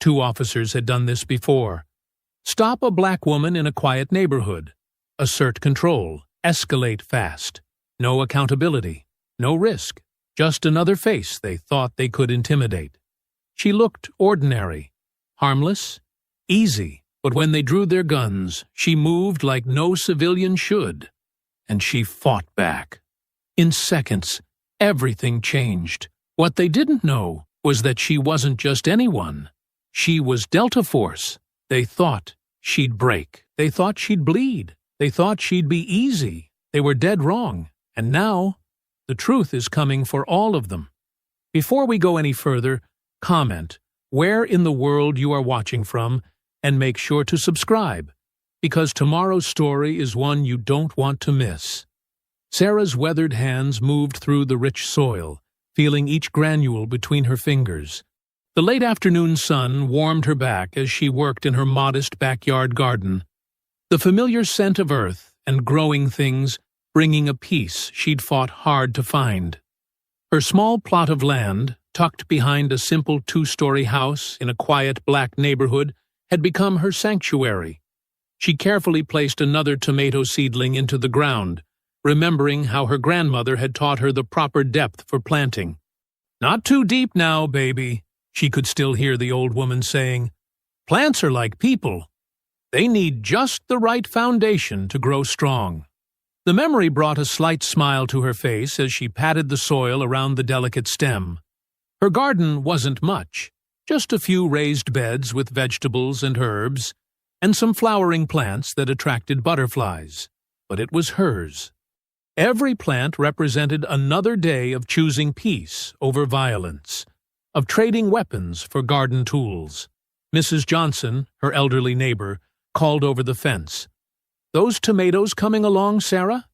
2 officers had done this before. Stop a black woman in a quiet neighborhood. Assert control. Escalate fast. No accountability. No risk. Just another face they thought they could intimidate. She looked ordinary, harmless, easy, but when they drew their guns, she moved like no civilian should. And she fought back. In seconds, everything changed. What they didn't know was that she wasn't just anyone. She was Delta Force. They thought she'd break. They thought she'd bleed. They thought she'd be easy. They were dead wrong. And now, the truth is coming for all of them. Before we go any further, comment where in the world you are watching from and make sure to subscribe, because tomorrow's story is one you don't want to miss. Sarah's weathered hands moved through the rich soil, feeling each granule between her fingers. The late afternoon sun warmed her back as she worked in her modest backyard garden. The familiar scent of earth and growing things bringing a peace she'd fought hard to find. Her small plot of land, tucked behind a simple 2-story house in a quiet black neighborhood, had become her sanctuary. She carefully placed another tomato seedling into the ground, remembering how her grandmother had taught her the proper depth for planting. "Not too deep now, baby," she could still hear the old woman saying. "Plants are like people. They need just the right foundation to grow strong." The memory brought a slight smile to her face as she patted the soil around the delicate stem. Her garden wasn't much, just a few raised beds with vegetables and herbs, and some flowering plants that attracted butterflies. But it was hers. Every plant represented another day of choosing peace over violence, of trading weapons for garden tools. Mrs. Johnson, her elderly neighbor, called over the fence. "Those tomatoes coming along, Sarah?"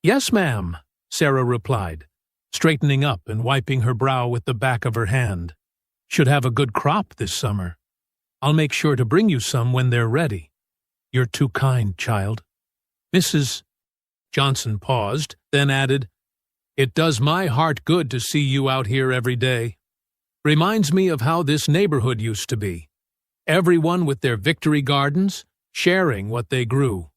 "Yes, ma'am," Sarah replied, straightening up and wiping her brow with the back of her hand. "Should have a good crop this summer. I'll make sure to bring you some when they're ready." "You're too kind, child." Mrs. Johnson paused, then added, "It does my heart good to see you out here every day. Reminds me of how this neighborhood used to be. Everyone with their victory gardens, sharing what they grew."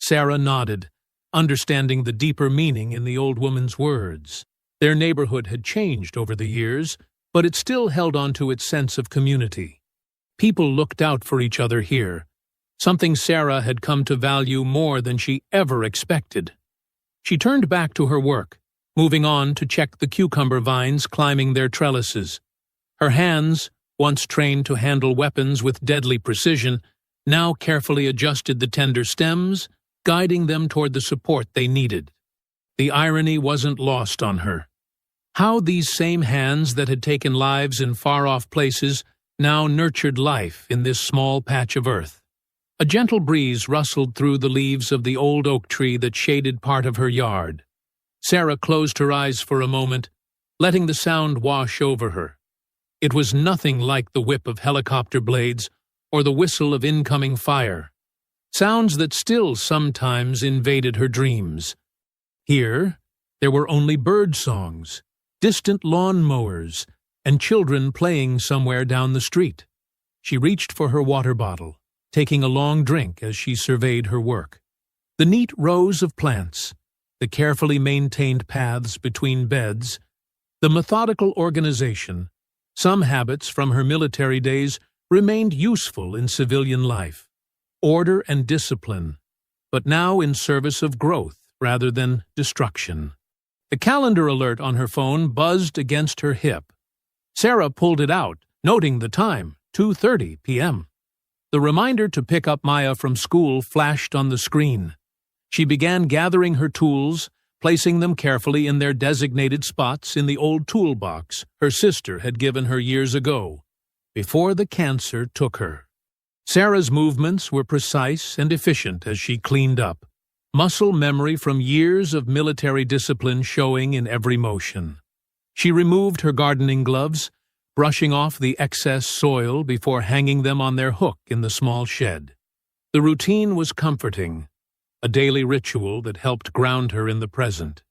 Sarah nodded, understanding the deeper meaning in the old woman's words. Their neighborhood had changed over the years, but it still held on to its sense of community. People looked out for each other here, something Sarah had come to value more than she ever expected. She turned back to her work, moving on to check the cucumber vines climbing their trellises. Her hands, once trained to handle weapons with deadly precision, now carefully adjusted the tender stems, guiding them toward the support they needed. The irony wasn't lost on her. How these same hands that had taken lives in far-off places now nurtured life in this small patch of earth. A gentle breeze rustled through the leaves of the old oak tree that shaded part of her yard. Sarah closed her eyes for a moment, letting the sound wash over her. It was nothing like the whip of helicopter blades or the whistle of incoming fire, sounds that still sometimes invaded her dreams. Here, there were only bird songs, distant lawn mowers, and children playing somewhere down the street. She reached for her water bottle, taking a long drink as she surveyed her work. The neat rows of plants, the carefully maintained paths between beds, the methodical organization, some habits from her military days remained useful in civilian life. Order and discipline, but now in service of growth rather than destruction. The calendar alert on her phone buzzed against her hip. Sarah pulled it out, noting the time, 2:30 p.m. The reminder to pick up Maya from school flashed on the screen. She began gathering her tools, placing them carefully in their designated spots in the old toolbox her sister had given her years ago, before the cancer took her. Sarah's movements were precise and efficient as she cleaned up, muscle memory from years of military discipline showing in every motion. She removed her gardening gloves, brushing off the excess soil before hanging them on their hook in the small shed. The routine was comforting, a daily ritual that helped ground her in the present.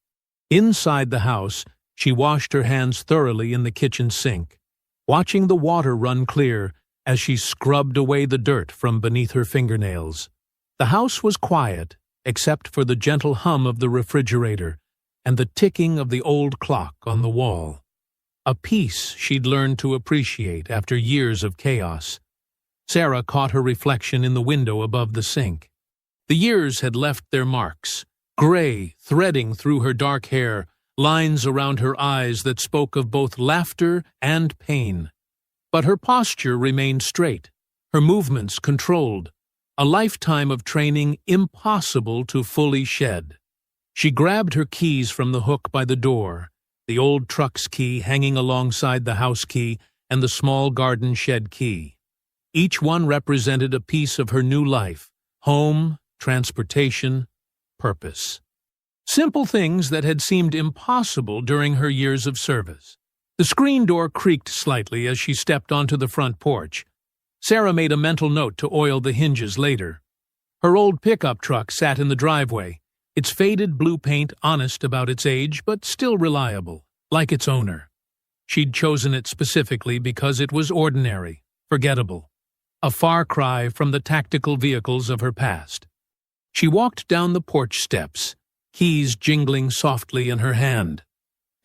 Inside the house, she washed her hands thoroughly in the kitchen sink, watching the water run clear as she scrubbed away the dirt from beneath her fingernails. The house was quiet, except for the gentle hum of the refrigerator and the ticking of the old clock on the wall. A peace she'd learned to appreciate after years of chaos. Sarah caught her reflection in the window above the sink. The years had left their marks, gray threading through her dark hair, lines around her eyes that spoke of both laughter and pain. But her posture remained straight, her movements controlled, a lifetime of training impossible to fully shed. She grabbed her keys from the hook by the door, the old truck's key hanging alongside the house key and the small garden shed key. Each one represented a piece of her new life: home, transportation, purpose. Simple things that had seemed impossible during her years of service. The screen door creaked slightly as she stepped onto the front porch. Sarah made a mental note to oil the hinges later. Her old pickup truck sat in the driveway, its faded blue paint honest about its age but still reliable, like its owner. She'd chosen it specifically because it was ordinary, forgettable, a far cry from the tactical vehicles of her past. She walked down the porch steps, keys jingling softly in her hand.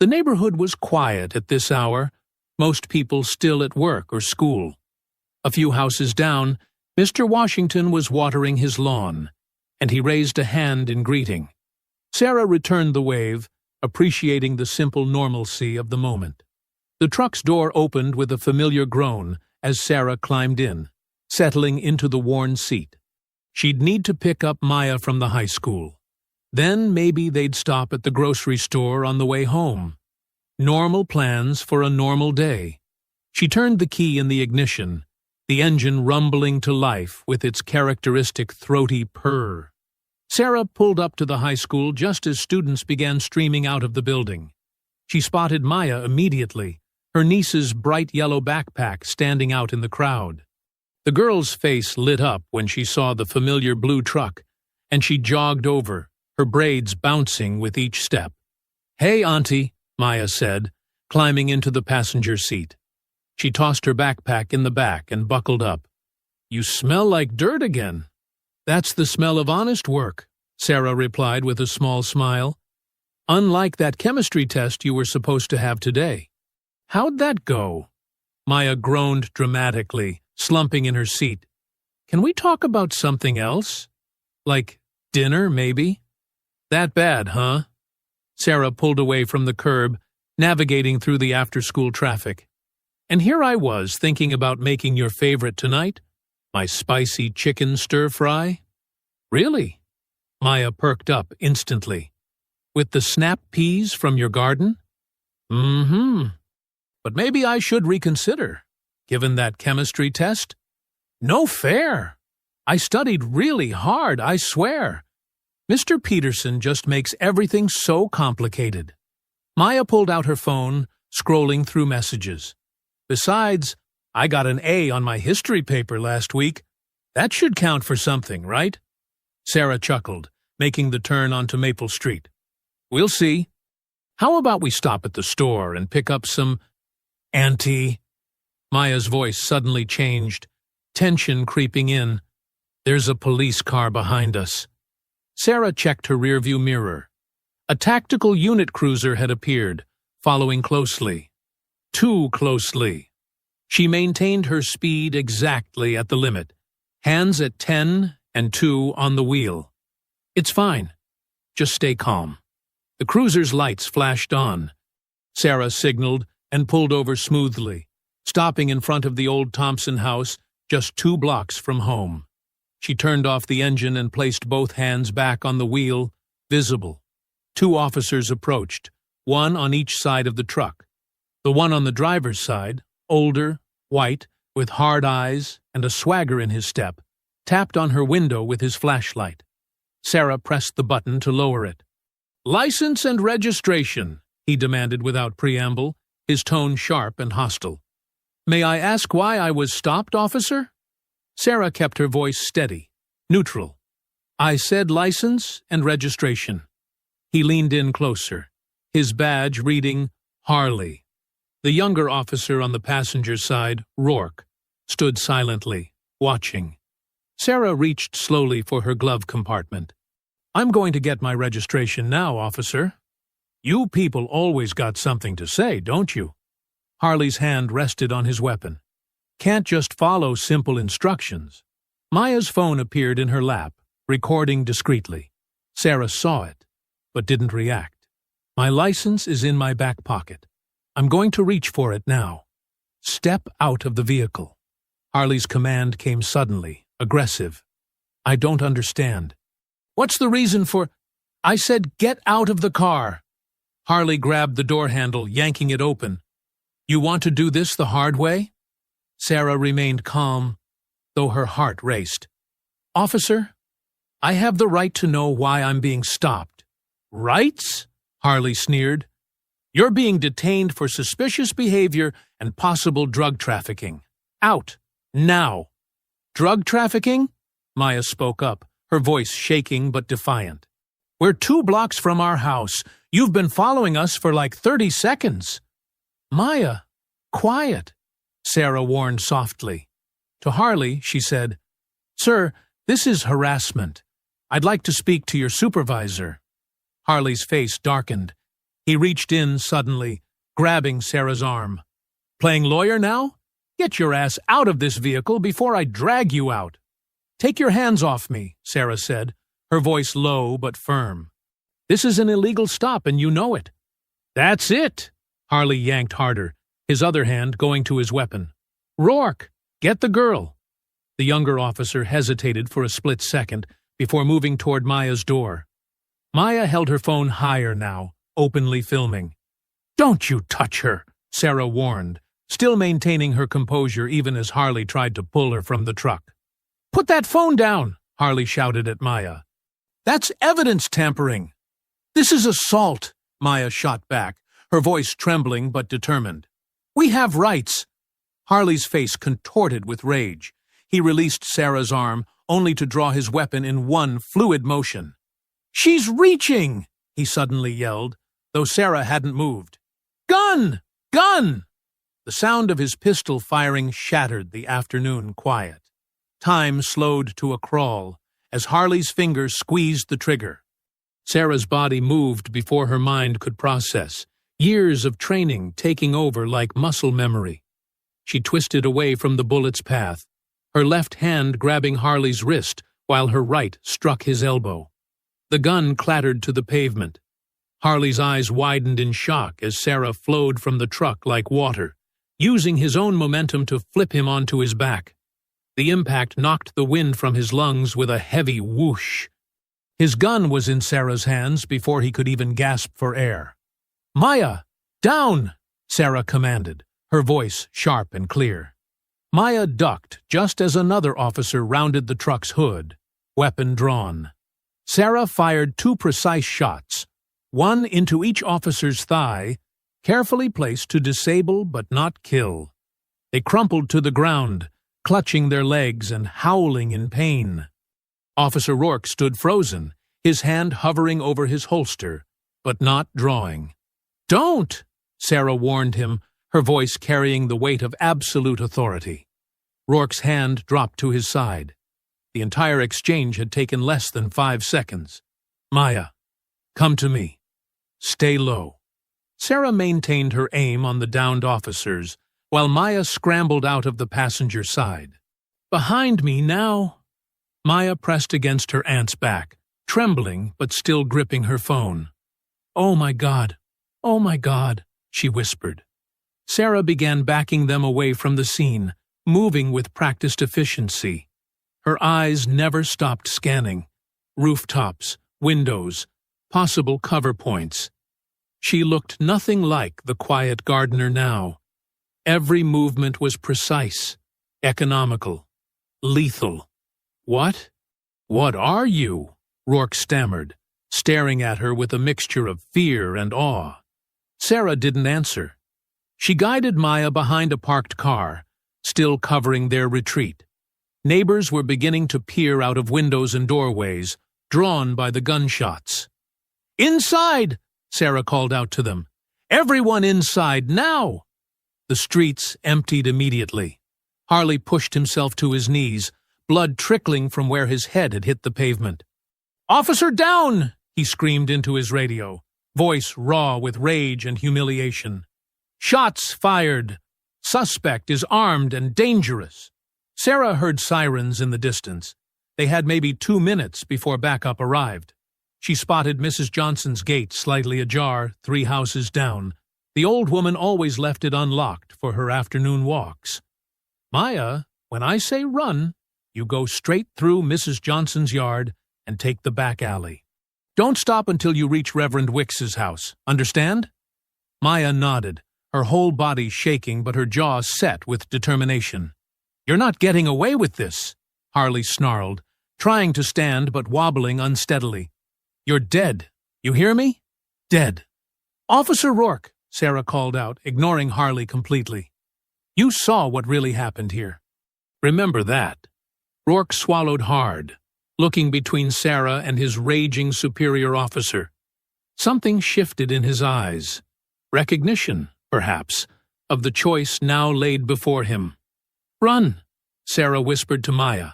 The neighborhood was quiet at this hour, most people still at work or school. A few houses down, Mr. Washington was watering his lawn, and he raised a hand in greeting. Sarah returned the wave, appreciating the simple normalcy of the moment. The truck's door opened with a familiar groan as Sarah climbed in, settling into the worn seat. She'd need to pick up Maya from the high school. Then maybe they'd stop at the grocery store on the way home. Normal plans for a normal day. She turned the key in the ignition, the engine rumbling to life with its characteristic throaty purr. Sarah pulled up to the high school just as students began streaming out of the building. She spotted Maya immediately, her niece's bright yellow backpack standing out in the crowd. The girl's face lit up when she saw the familiar blue truck, and she jogged over, her braids bouncing with each step. "Hey, Auntie," Maya said, climbing into the passenger seat. She tossed her backpack in the back and buckled up. "You smell like dirt again." "That's the smell of honest work," Sarah replied with a small smile. "Unlike that chemistry test you were supposed to have today." "How'd that go?" Maya groaned dramatically, slumping in her seat. "Can we talk about something else? Like dinner, maybe?" "That bad, huh?" Sarah pulled away from the curb, navigating through the after-school traffic. "And here I was thinking about making your favorite tonight, my spicy chicken stir-fry." "Really?" Maya perked up instantly. "With the snap peas from your garden?" "Mm-hmm. But maybe I should reconsider, given that chemistry test." "No fair. I studied really hard, I swear. Mr. Peterson just makes everything so complicated." Maya pulled out her phone, scrolling through messages. "Besides, I got an A on my history paper last week. That should count for something, right?" Sarah chuckled, making the turn onto Maple Street. "We'll see. How about we stop at the store and pick up some—" "Auntie." Maya's voice suddenly changed, tension creeping in. "There's a police car behind us." Sarah checked her rearview mirror. A tactical unit cruiser had appeared, following closely. Too closely. She maintained her speed exactly at the limit, hands at 10 and 2 on the wheel. "It's fine. Just stay calm." The cruiser's lights flashed on. Sarah signaled and pulled over smoothly, stopping in front of the old Thompson house just 2 blocks from home. She turned off the engine and placed both hands back on the wheel, visible. 2 officers approached, one on each side of the truck. The one on the driver's side, older, white, with hard eyes and a swagger in his step, tapped on her window with his flashlight. Sarah pressed the button to lower it. "License and registration," he demanded without preamble, his tone sharp and hostile. "May I ask why I was stopped, officer?" Sarah kept her voice steady, neutral. "I said license and registration." He leaned in closer, his badge reading Harley. The younger officer on the passenger side, Rourke, stood silently, watching. Sarah reached slowly for her glove compartment. "I'm going to get my registration now, officer." "You people always got something to say, don't you?" Harley's hand rested on his weapon. "Can't just follow simple instructions." Maya's phone appeared in her lap, recording discreetly. Sarah saw it, but didn't react. "My license is in my back pocket. I'm going to reach for it now." "Step out of the vehicle." Harley's command came suddenly, aggressive. "I don't understand." "What's the reason for—" "I said get out of the car." Harley grabbed the door handle, yanking it open. "You want to do this the hard way?" Sarah remained calm, though her heart raced. "Officer, I have the right to know why I'm being stopped." "Rights?" Harley sneered. "You're being detained for suspicious behavior and possible drug trafficking. Out. Now." "Drug trafficking?" Maya spoke up, her voice shaking but defiant. "We're 2 blocks from our house. You've been following us for like 30 seconds. "Maya, quiet," Sarah warned softly. To Harley, she said, "Sir, this is harassment. I'd like to speak to your supervisor." Harley's face darkened. He reached in suddenly, grabbing Sarah's arm. "Playing lawyer now? Get your ass out of this vehicle before I drag you out." "Take your hands off me," Sarah said, her voice low but firm. "This is an illegal stop and you know it." "That's it." Harley yanked harder, his other hand going to his weapon. "Rourke, get the girl." The younger officer hesitated for a split second before moving toward Maya's door. Maya held her phone higher now, openly filming. "Don't you touch her," Sarah warned, still maintaining her composure even as Harley tried to pull her from the truck. "Put that phone down," Harley shouted at Maya. "That's evidence tampering." "This is assault," Maya shot back, her voice trembling but determined. "We have rights." Harley's face contorted with rage. He released Sarah's arm, only to draw his weapon in one fluid motion. "She's reaching!" he suddenly yelled, though Sarah hadn't moved. "Gun! Gun!" The sound of his pistol firing shattered the afternoon quiet. Time slowed to a crawl as Harley's fingers squeezed the trigger. Sarah's body moved before her mind could process, years of training taking over like muscle memory. She twisted away from the bullet's path, her left hand grabbing Harley's wrist while her right struck his elbow. The gun clattered to the pavement. Harley's eyes widened in shock as Sarah flowed from the truck like water, using his own momentum to flip him onto his back. The impact knocked the wind from his lungs with a heavy whoosh. His gun was in Sarah's hands before he could even gasp for air. "Maya, down!" Sarah commanded, her voice sharp and clear. Maya ducked just as another officer rounded the truck's hood, weapon drawn. Sarah fired 2 precise shots, one into each officer's thigh, carefully placed to disable but not kill. They crumpled to the ground, clutching their legs and howling in pain. Officer Rourke stood frozen, his hand hovering over his holster, but not drawing. "Don't!" Sarah warned him, her voice carrying the weight of absolute authority. Rourke's hand dropped to his side. The entire exchange had taken less than 5 seconds. "Maya, come to me. Stay low." Sarah maintained her aim on the downed officers, while Maya scrambled out of the passenger side. "Behind me now." Maya pressed against her aunt's back, trembling but still gripping her phone. "Oh my God, she whispered. Sarah began backing them away from the scene, moving with practiced efficiency. Her eyes never stopped scanning. Rooftops, windows, possible cover points. She looked nothing like the quiet gardener now. Every movement was precise, economical, lethal. "What? What are you?" Rourke stammered, staring at her with a mixture of fear and awe. Sarah didn't answer. She guided Maya behind a parked car, still covering their retreat. Neighbors were beginning to peer out of windows and doorways, drawn by the gunshots. "Inside!" Sarah called out to them. "Everyone inside, now!" The streets emptied immediately. Harley pushed himself to his knees, blood trickling from where his head had hit the pavement. "Officer down!" he screamed into his radio, voice raw with rage and humiliation. "Shots fired! Suspect is armed and dangerous." Sarah heard sirens in the distance. They had maybe 2 minutes before backup arrived. She spotted Mrs. Johnson's gate slightly ajar, 3 houses down. The old woman always left it unlocked for her afternoon walks. "Maya, when I say run, you go straight through Mrs. Johnson's yard and take the back alley. Don't stop until you reach Reverend Wicks's house. Understand?" Maya nodded, her whole body shaking but her jaw set with determination. "You're not getting away with this," Harley snarled, trying to stand but wobbling unsteadily. "You're dead. You hear me? Dead." "Officer Rourke," Sarah called out, ignoring Harley completely. "You saw what really happened here. Remember that." Rourke swallowed hard, looking between Sarah and his raging superior officer. Something shifted in his eyes. Recognition, perhaps, of the choice now laid before him. "Run," Sarah whispered to Maya.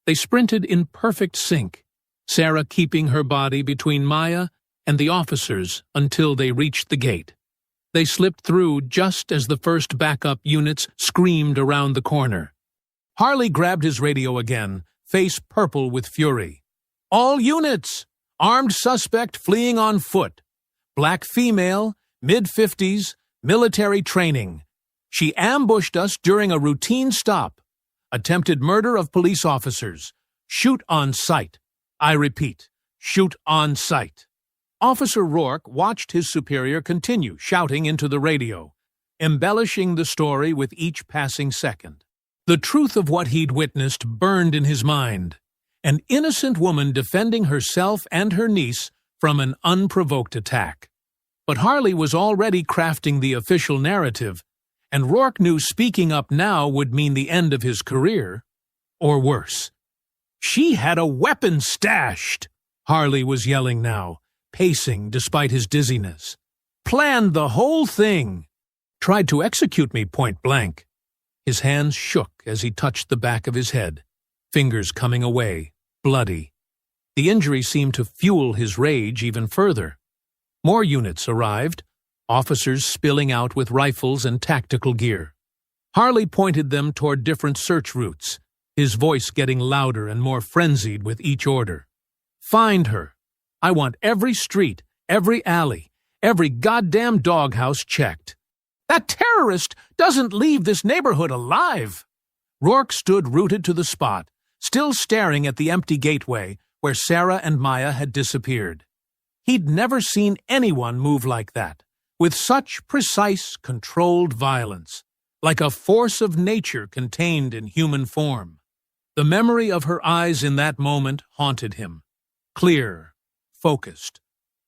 They sprinted in perfect sync, Sarah keeping her body between Maya and the officers until they reached the gate. They slipped through just as the first backup units screamed around the corner. Harley grabbed his radio again, face purple with fury. "All units! Armed suspect fleeing on foot. Black female, mid-50s, military training. She ambushed us during a routine stop. Attempted murder of police officers. Shoot on sight. I repeat, shoot on sight." Officer Rourke watched his superior continue shouting into the radio, embellishing the story with each passing second. The truth of what he'd witnessed burned in his mind. An innocent woman defending herself and her niece from an unprovoked attack. But Harley was already crafting the official narrative, and Rourke knew speaking up now would mean the end of his career, or worse. "She had a weapon stashed!" Harley was yelling now, pacing despite his dizziness. "Planned the whole thing! Tried to execute me point blank." His hands shook as he touched the back of his head, fingers coming away, bloody. The injury seemed to fuel his rage even further. More units arrived, officers spilling out with rifles and tactical gear. Harley pointed them toward different search routes, his voice getting louder and more frenzied with each order. "Find her. I want every street, every alley, every goddamn doghouse checked. That terrorist doesn't leave this neighborhood alive." Rourke stood rooted to the spot, still staring at the empty gateway where Sarah and Maya had disappeared. He'd never seen anyone move like that, with such precise, controlled violence, like a force of nature contained in human form. The memory of her eyes in that moment haunted him. Clear, focused,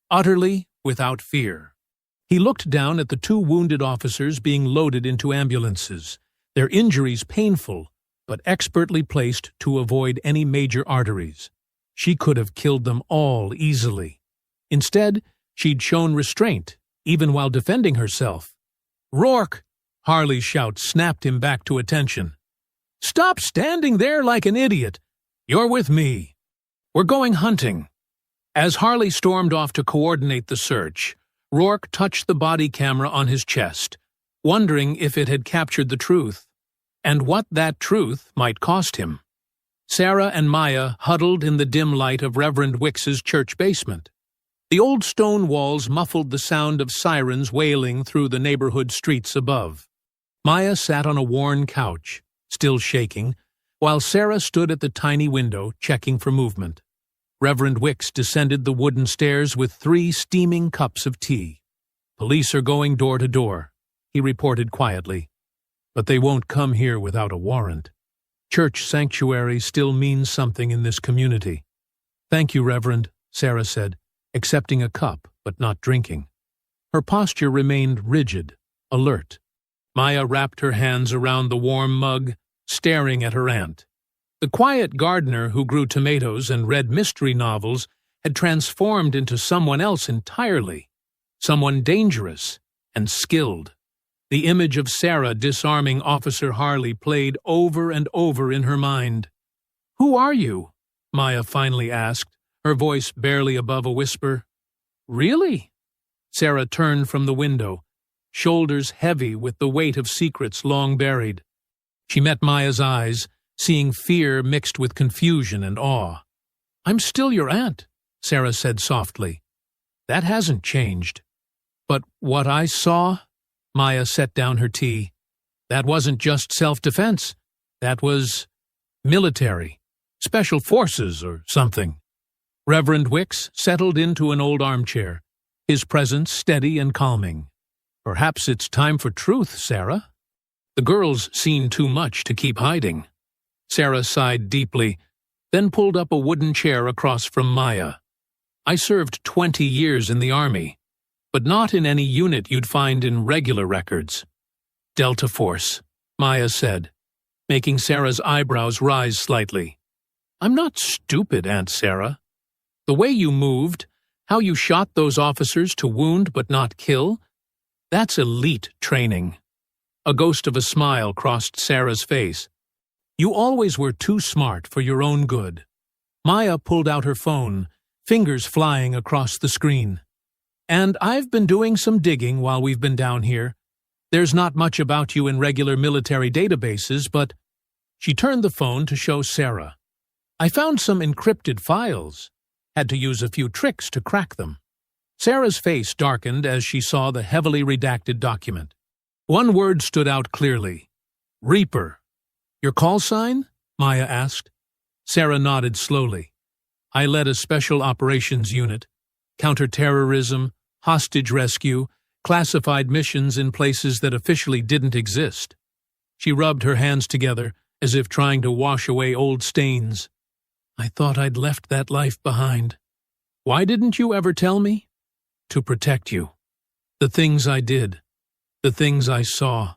utterly without fear. He looked down at the 2 wounded officers being loaded into ambulances, their injuries painful, but expertly placed to avoid any major arteries. She could have killed them all easily. Instead, she'd shown restraint, even while defending herself. "Rourke!" Harley's shout snapped him back to attention. "Stop standing there like an idiot. You're with me. We're going hunting." As Harley stormed off to coordinate the search, Rourke touched the body camera on his chest, wondering if it had captured the truth, and what that truth might cost him. Sarah and Maya huddled in the dim light of Reverend Wicks's church basement. The old stone walls muffled the sound of sirens wailing through the neighborhood streets above. Maya sat on a worn couch, still shaking, while Sarah stood at the tiny window checking for movement. Reverend Wicks descended the wooden stairs with 3 steaming cups of tea. "Police are going door to door," he reported quietly. "But they won't come here without a warrant. Church sanctuary still means something in this community." "Thank you, Reverend," Sarah said, accepting a cup but not drinking. Her posture remained rigid, alert. Maya wrapped her hands around the warm mug, staring at her aunt. The quiet gardener who grew tomatoes and read mystery novels had transformed into someone else entirely, someone dangerous and skilled. The image of Sarah disarming Officer Harley played over and over in her mind. "Who are you?" Maya finally asked, her voice barely above a whisper. "Really?" Sarah turned from the window, shoulders heavy with the weight of secrets long buried. She met Maya's eyes, seeing fear mixed with confusion and awe. "I'm still your aunt," Sarah said softly. "That hasn't changed." "But what I saw?" Maya set down her tea. "That wasn't just self-defense. That was military, special forces or something." Reverend Wicks settled into an old armchair, his presence steady and calming. "Perhaps it's time for truth, Sarah." "The girl's seen too much to keep hiding." Sarah sighed deeply, then pulled up a wooden chair across from Maya. "I served 20 years in the Army, but not in any unit you'd find in regular records." "Delta Force," Maya said, making Sarah's eyebrows rise slightly. "I'm not stupid, Aunt Sarah. The way you moved, how you shot those officers to wound but not kill, that's elite training." A ghost of a smile crossed Sarah's face. "You always were too smart for your own good." Maya pulled out her phone, fingers flying across the screen. "And I've been doing some digging while we've been down here. There's not much about you in regular military databases, but—" She turned the phone to show Sarah. "I found some encrypted files. Had to use a few tricks to crack them." Sarah's face darkened as she saw the heavily redacted document. One word stood out clearly. "Reaper." "Your call sign?" Maya asked. Sarah nodded slowly. "I led a special operations unit. Counterterrorism, hostage rescue, classified missions in places that officially didn't exist." She rubbed her hands together, as if trying to wash away old stains. "I thought I'd left that life behind." "Why didn't you ever tell me?" "To protect you. The things I did. The things I saw."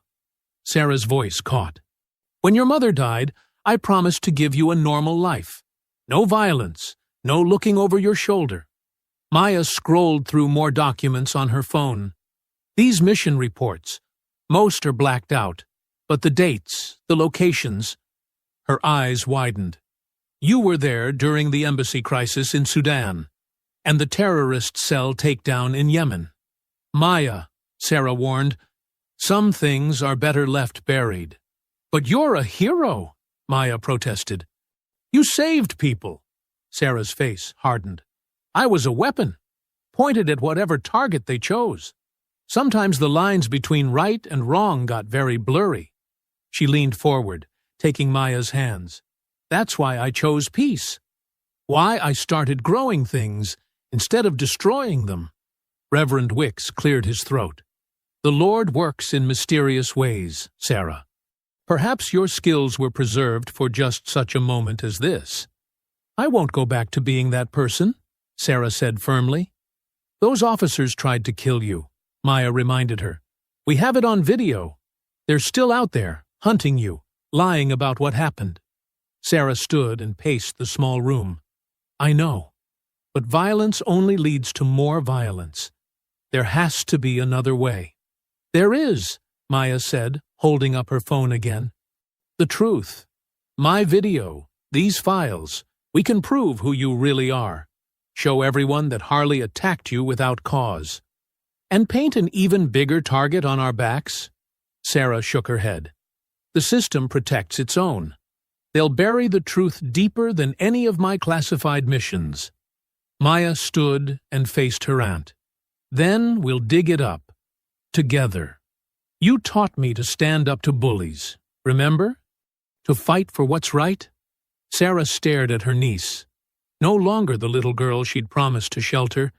Sarah's voice caught. "When your mother died, I promised to give you a normal life. No violence, no looking over your shoulder." Maya scrolled through more documents on her phone. "These mission reports, most are blacked out, but the dates, the locations—" Her eyes widened. "You were there during the embassy crisis in Sudan, and the terrorist cell takedown in Yemen." "Maya," Sarah warned, "some things are better left buried." "But you're a hero," Maya protested. "You saved people." Sarah's face hardened. "I was a weapon, pointed at whatever target they chose. Sometimes the lines between right and wrong got very blurry." She leaned forward, taking Maya's hands. "That's why I chose peace. Why I started growing things instead of destroying them." Reverend Wicks cleared his throat. "The Lord works in mysterious ways, Sarah. Perhaps your skills were preserved for just such a moment as this." "I won't go back to being that person," Sarah said firmly. "Those officers tried to kill you," Maya reminded her. "We have it on video. They're still out there, hunting you, lying about what happened." Sarah stood and paced the small room. "I know, but violence only leads to more violence. There has to be another way." "There is," Maya said, holding up her phone again. "The truth. My video, these files, we can prove who you really are. Show everyone that Harley attacked you without cause. And paint an even bigger target on our backs?" Sarah shook her head. "The system protects its own. They'll bury the truth deeper than any of my classified missions." Maya stood and faced her aunt. "Then we'll dig it up. Together. You taught me to stand up to bullies, remember? To fight for what's right?" Sarah stared at her niece. No longer the little girl she'd promised to shelter,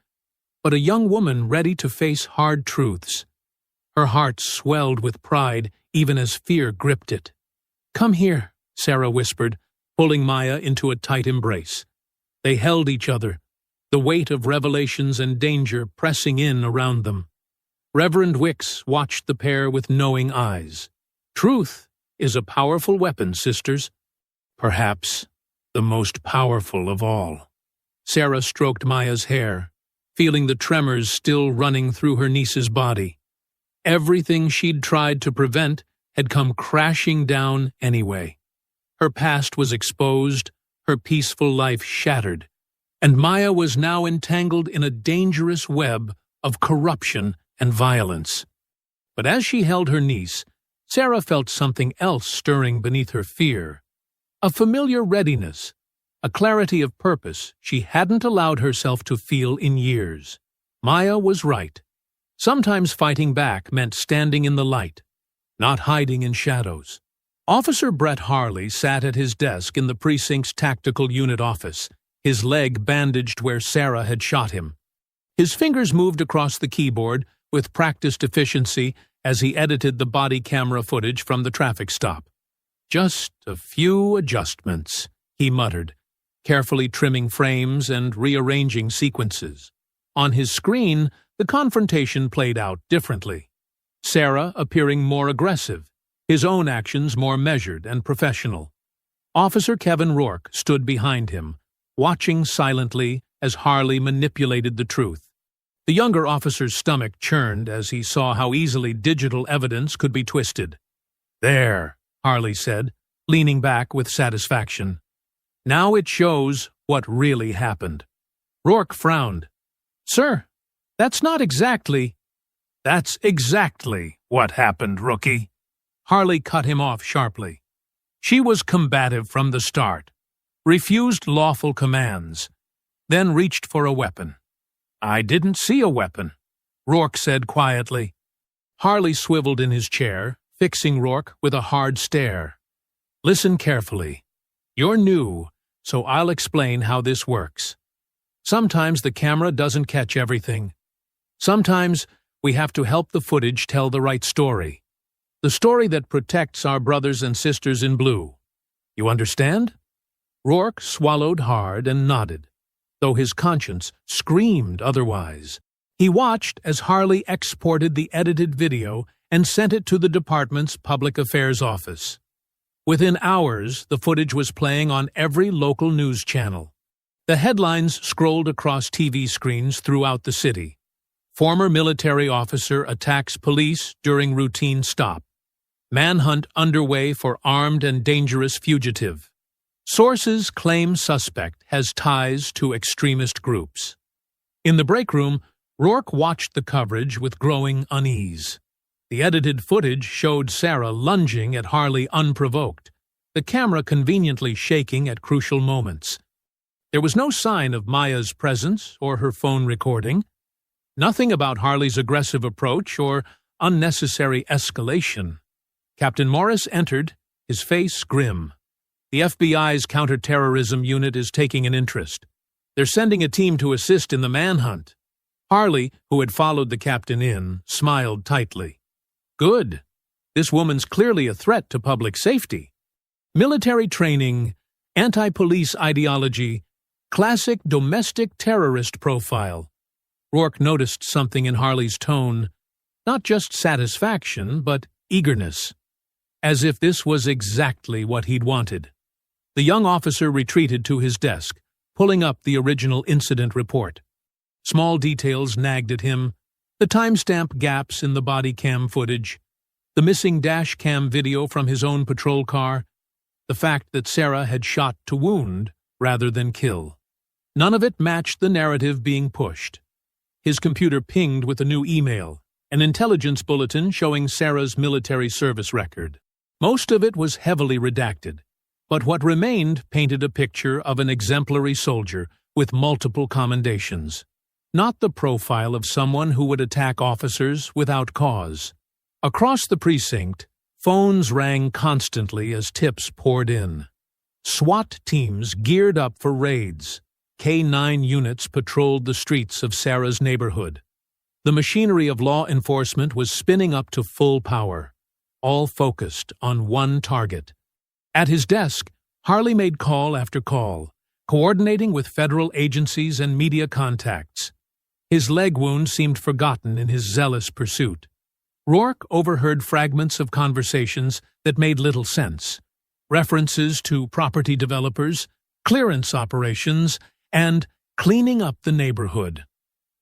but a young woman ready to face hard truths. Her heart swelled with pride even as fear gripped it. "Come here," Sarah whispered, pulling Maya into a tight embrace. They held each other, the weight of revelations and danger pressing in around them. Reverend Wicks watched the pair with knowing eyes. "Truth is a powerful weapon, sisters. Perhaps the most powerful of all." Sarah stroked Maya's hair, feeling the tremors still running through her niece's body. Everything she'd tried to prevent had come crashing down anyway. Her past was exposed, her peaceful life shattered, and Maya was now entangled in a dangerous web of corruption and violence. But as she held her niece, Sarah felt something else stirring beneath her fear. A familiar readiness, a clarity of purpose she hadn't allowed herself to feel in years. Maya was right. Sometimes fighting back meant standing in the light, not hiding in shadows. Officer Brett Harley sat at his desk in the precinct's tactical unit office, his leg bandaged where Sarah had shot him. His fingers moved across the keyboard with practiced efficiency as he edited the body camera footage from the traffic stop. "Just a few adjustments," he muttered, carefully trimming frames and rearranging sequences. On his screen, the confrontation played out differently. Sarah appearing more aggressive, his own actions more measured and professional. Officer Kevin Rourke stood behind him, watching silently as Harley manipulated the truth. The younger officer's stomach churned as he saw how easily digital evidence could be twisted. "There," Harley said, leaning back with satisfaction. "Now it shows what really happened." Rourke frowned. "Sir, that's not exactly—" "That's exactly what happened, rookie." Harley cut him off sharply. "She was combative from the start, refused lawful commands, then reached for a weapon." "I didn't see a weapon," Rourke said quietly. Harley swiveled in his chair, fixing Rourke with a hard stare. "Listen carefully. You're new, so I'll explain how this works. Sometimes the camera doesn't catch everything. Sometimes we have to help the footage tell the right story. The story that protects our brothers and sisters in blue. You understand?" Rourke swallowed hard and nodded, though his conscience screamed otherwise. He watched as Harley exported the edited video and sent it to the department's public affairs office. Within hours, the footage was playing on every local news channel. The headlines scrolled across TV screens throughout the city. Former military officer attacks police during routine stop. Manhunt underway for armed and dangerous fugitive. Sources claim suspect has ties to extremist groups. In the break room, Rourke watched the coverage with growing unease. The edited footage showed Sarah lunging at Harley unprovoked, the camera conveniently shaking at crucial moments. There was no sign of Maya's presence or her phone recording. Nothing about Harley's aggressive approach or unnecessary escalation. Captain Morris entered, his face grim. "The FBI's counterterrorism unit is taking an interest. They're sending a team to assist in the manhunt." Harley, who had followed the captain in, smiled tightly. "Good. This woman's clearly a threat to public safety. Military training, anti-police ideology, classic domestic terrorist profile." Rourke noticed something in Harley's tone, not just satisfaction, but eagerness, as if this was exactly what he'd wanted. The young officer retreated to his desk, pulling up the original incident report. Small details nagged at him, the timestamp gaps in the body cam footage, the missing dash cam video from his own patrol car, the fact that Sarah had shot to wound rather than kill. None of it matched the narrative being pushed. His computer pinged with a new email, an intelligence bulletin showing Sarah's military service record. Most of it was heavily redacted, but what remained painted a picture of an exemplary soldier with multiple commendations. Not the profile of someone who would attack officers without cause. Across the precinct, phones rang constantly as tips poured in. SWAT teams geared up for raids. K-9 units patrolled the streets of Sarah's neighborhood. The machinery of law enforcement was spinning up to full power, all focused on one target. At his desk, Harley made call after call, coordinating with federal agencies and media contacts. His leg wound seemed forgotten in his zealous pursuit. Rourke overheard fragments of conversations that made little sense, references to property developers, clearance operations, and cleaning up the neighborhood.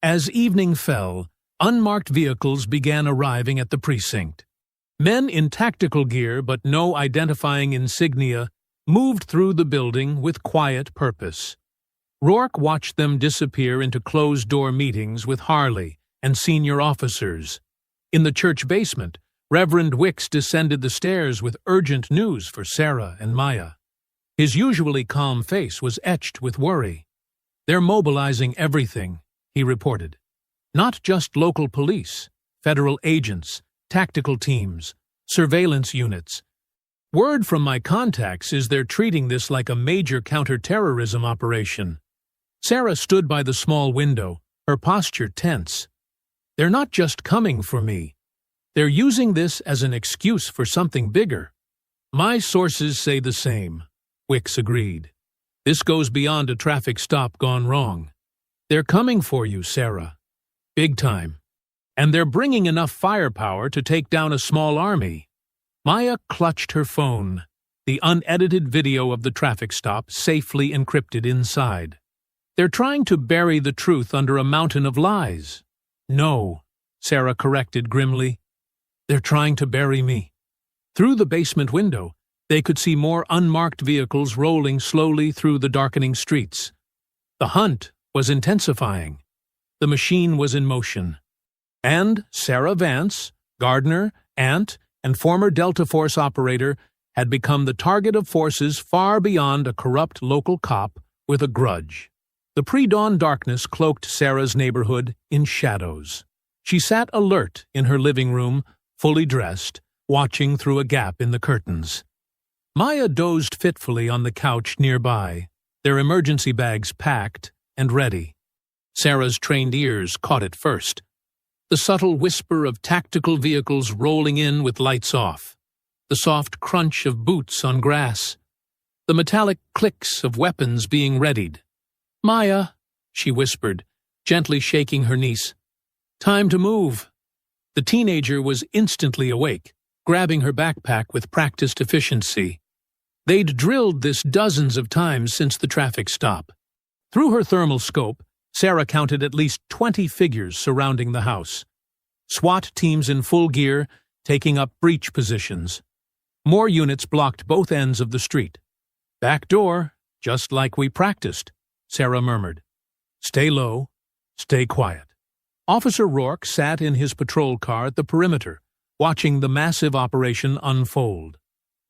As evening fell, Unmarked vehicles began arriving at the precinct. Men in tactical gear but no identifying insignia moved through the building with quiet purpose. Rourke watched them disappear into closed-door meetings with Harley and senior officers. In the church basement, Reverend Wicks descended the stairs with urgent news for Sarah and Maya. His usually calm face was etched with worry. "They're mobilizing everything," he reported. "Not just local police, federal agents, tactical teams, surveillance units. Word from my contacts is they're treating this like a major counterterrorism operation." Sarah stood by the small window, her posture tense. "They're not just coming for me. They're using this as an excuse for something bigger." "My sources say the same," Wicks agreed. "This goes beyond a traffic stop gone wrong. They're coming for you, Sarah. Big time. And they're bringing enough firepower to take down a small army." Maya clutched her phone, the unedited video of the traffic stop safely encrypted inside. "They're trying to bury the truth under a mountain of lies." "No," Sarah corrected grimly. "They're trying to bury me." Through the basement window, they could see more unmarked vehicles rolling slowly through the darkening streets. The hunt was intensifying. The machine was in motion. And Sarah Vance, gardener, aunt, and former Delta Force operator, had become the target of forces far beyond a corrupt local cop with a grudge. The pre-dawn darkness cloaked Sarah's neighborhood in shadows. She sat alert in her living room, fully dressed, watching through a gap in the curtains. Maya dozed fitfully on the couch nearby, their emergency bags packed and ready. Sarah's trained ears caught it first. The subtle whisper of tactical vehicles rolling in with lights off. The soft crunch of boots on grass. The metallic clicks of weapons being readied. "Maya," she whispered, gently shaking her niece. "Time to move." The teenager was instantly awake, grabbing her backpack with practiced efficiency. They'd drilled this dozens of times since the traffic stop. Through her thermal scope, Sarah counted at least 20 figures surrounding the house. SWAT teams in full gear, taking up breach positions. More units blocked both ends of the street. "Back door, just like we practiced," Sarah murmured. "Stay low, stay quiet." Officer Rourke sat in his patrol car at the perimeter, watching the massive operation unfold.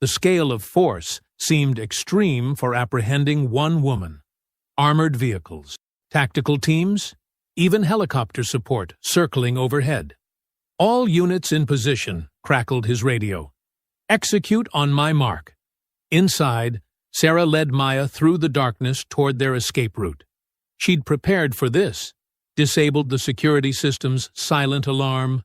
The scale of force seemed extreme for apprehending one woman. Armored vehicles, tactical teams, even helicopter support circling overhead. "All units in position," crackled his radio. "Execute on my mark." Inside, Sarah led Maya through the darkness toward their escape route. She'd prepared for this, disabled the security system's silent alarm,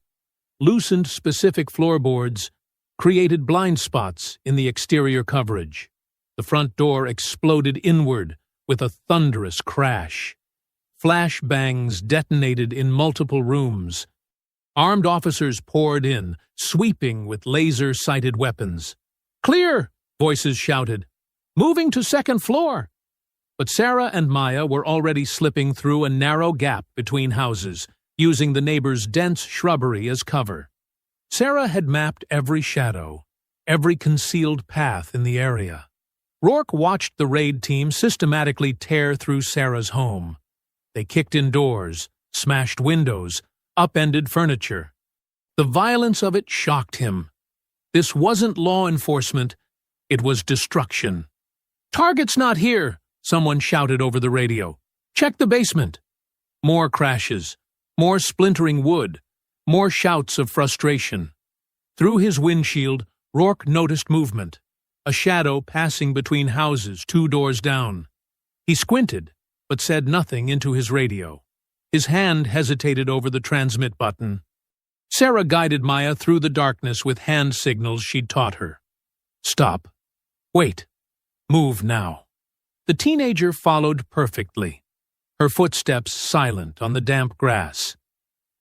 loosened specific floorboards, created blind spots in the exterior coverage. The front door exploded inward with a thunderous crash. Flash bangs detonated in multiple rooms. Armed officers poured in, sweeping with laser-sighted weapons. "Clear!" voices shouted. "Moving to second floor!" But Sarah and Maya were already slipping through a narrow gap between houses, using the neighbors' dense shrubbery as cover. Sarah had mapped every shadow, every concealed path in the area. Rourke watched the raid team systematically tear through Sarah's home. They kicked in doors, smashed windows, upended furniture. The violence of it shocked him. This wasn't law enforcement, it was destruction. "Target's not here," someone shouted over the radio. "Check the basement." More crashes, more splintering wood, more shouts of frustration. Through his windshield, Rourke noticed movement, a shadow passing between houses 2 doors down. He squinted, but said nothing into his radio. His hand hesitated over the transmit button. Sarah guided Maya through the darkness with hand signals she'd taught her. "Stop. Wait. Move now." The teenager followed perfectly, her footsteps silent on the damp grass.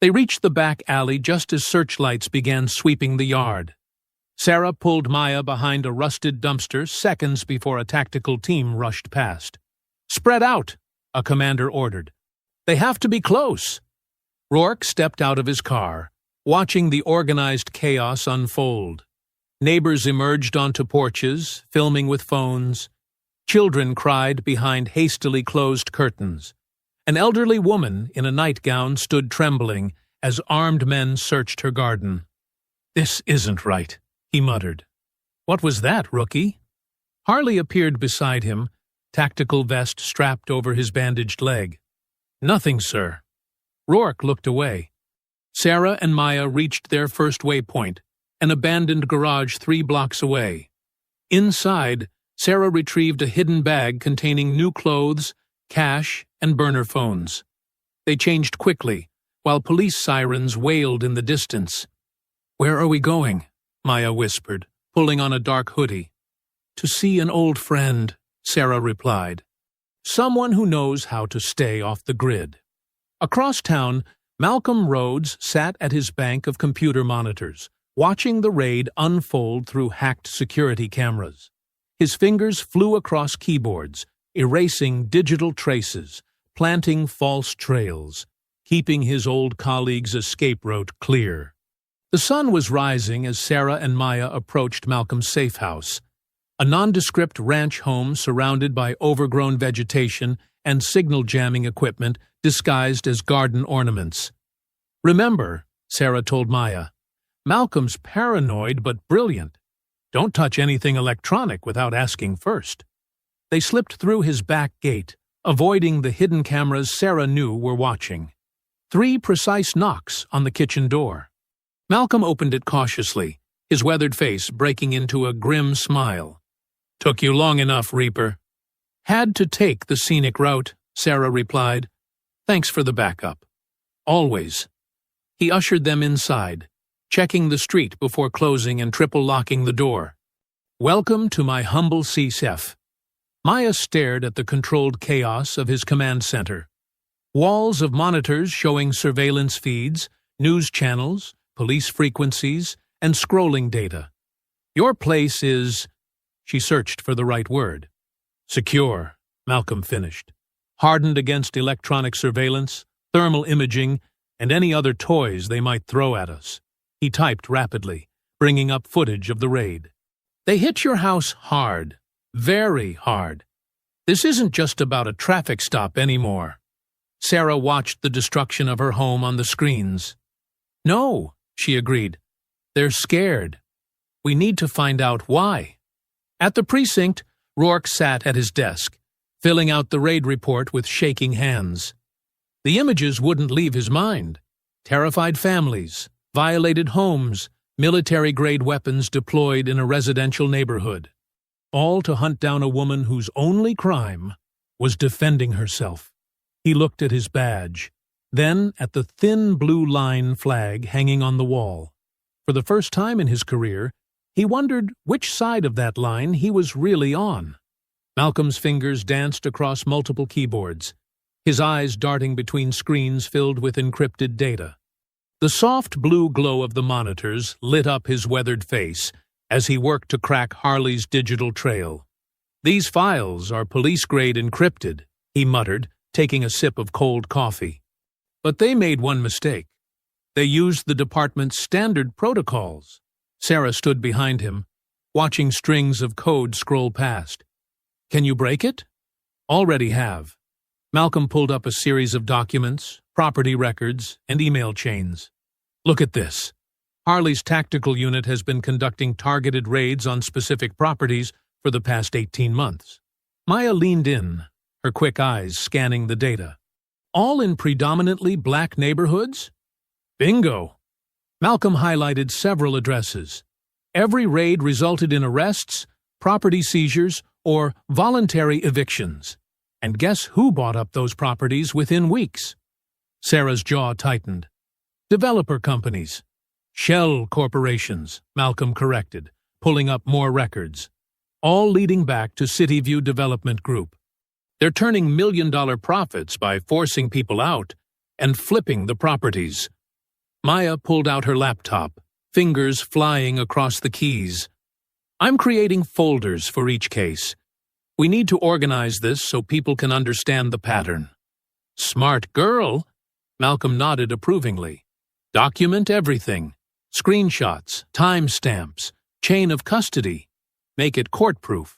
They reached the back alley just as searchlights began sweeping the yard. Sarah pulled Maya behind a rusted dumpster seconds before a tactical team rushed past. "Spread out," a commander ordered. "They have to be close." Rourke stepped out of his car, watching the organized chaos unfold. Neighbors emerged onto porches, filming with phones. Children cried behind hastily closed curtains. An elderly woman in a nightgown stood trembling as armed men searched her garden. "This isn't right," he muttered. "What was that, rookie?" Harley appeared beside him, tactical vest strapped over his bandaged leg. "Nothing, sir." Rourke looked away. Sarah and Maya reached their first waypoint, an abandoned garage 3 blocks away. Inside, Sarah retrieved a hidden bag containing new clothes, cash, and burner phones. They changed quickly, while police sirens wailed in the distance. "Where are we going?" Maya whispered, pulling on a dark hoodie. "To see an old friend," Sarah replied. "Someone who knows how to stay off the grid." Across town, Malcolm Rhodes sat at his bank of computer monitors, watching the raid unfold through hacked security cameras. His fingers flew across keyboards, erasing digital traces, planting false trails, keeping his old colleague's escape route clear. The sun was rising as Sarah and Maya approached Malcolm's safe house, a nondescript ranch home surrounded by overgrown vegetation and signal jamming equipment disguised as garden ornaments. "Remember," Sarah told Maya, "Malcolm's paranoid but brilliant. Don't touch anything electronic without asking first." They slipped through his back gate, avoiding the hidden cameras Sarah knew were watching. 3 precise knocks on the kitchen door. Malcolm opened it cautiously, his weathered face breaking into a grim smile. "Took you long enough, Reaper." "Had to take the scenic route," Sarah replied. "Thanks for the backup." "Always." He ushered them inside, checking the street before closing and triple-locking the door. "Welcome to my humble CSEF." Maya stared at the controlled chaos of his command center. Walls of monitors showing surveillance feeds, news channels, police frequencies, and scrolling data. "Your place is—" She searched for the right word. "Secure," Malcolm finished. "Hardened against electronic surveillance, thermal imaging, and any other toys they might throw at us." He typed rapidly, bringing up footage of the raid. "They hit your house hard. Very hard. This isn't just about a traffic stop anymore." Sarah watched the destruction of her home on the screens. "No," she agreed. "They're scared. We need to find out why." At the precinct, Rourke sat at his desk, filling out the raid report with shaking hands. The images wouldn't leave his mind. Terrified families, violated homes, military-grade weapons deployed in a residential neighborhood. All to hunt down a woman whose only crime was defending herself. He looked at his badge, then at the thin blue line flag hanging on the wall. For the first time in his career, he wondered which side of that line he was really on. Malcolm's fingers danced across multiple keyboards, his eyes darting between screens filled with encrypted data. The soft blue glow of the monitors lit up his weathered face as he worked to crack Harley's digital trail. "These files are police-grade encrypted," he muttered, taking a sip of cold coffee. "But they made one mistake. They used the department's standard protocols." Sarah stood behind him, watching strings of code scroll past. "Can you break it?" "Already have." Malcolm pulled up a series of documents, property records, and email chains. "Look at this. Harley's tactical unit has been conducting targeted raids on specific properties for the past 18 months. Maya leaned in, her quick eyes scanning the data. "All in predominantly black neighborhoods?" "Bingo!" Malcolm highlighted several addresses. Every raid resulted in arrests, property seizures, or voluntary evictions. And guess who bought up those properties within weeks? Sarah's jaw tightened. "Developer companies." "Shell corporations," Malcolm corrected, pulling up more records. "All leading back to Cityview Development Group. They're turning million-dollar profits by forcing people out and flipping the properties." Maya pulled out her laptop, fingers flying across the keys. "I'm creating folders for each case. We need to organize this so people can understand the pattern." "Smart girl." Malcolm nodded approvingly. Document everything. Screenshots, timestamps, chain of custody. Make it court-proof.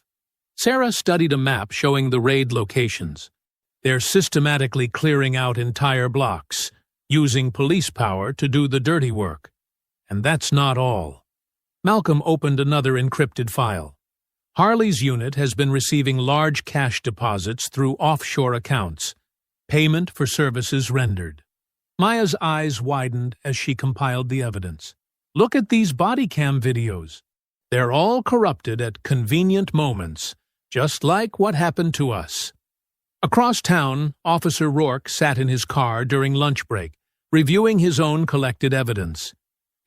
Sarah studied a map showing the raid locations. They're systematically clearing out entire blocks, using police power to do the dirty work. And that's not all. Malcolm opened another encrypted file. Harley's unit has been receiving large cash deposits through offshore accounts. Payment for services rendered. Maya's eyes widened as she compiled the evidence. Look at these body cam videos. They're all corrupted at convenient moments, just like what happened to us. Across town, Officer Rourke sat in his car during lunch break, reviewing his own collected evidence.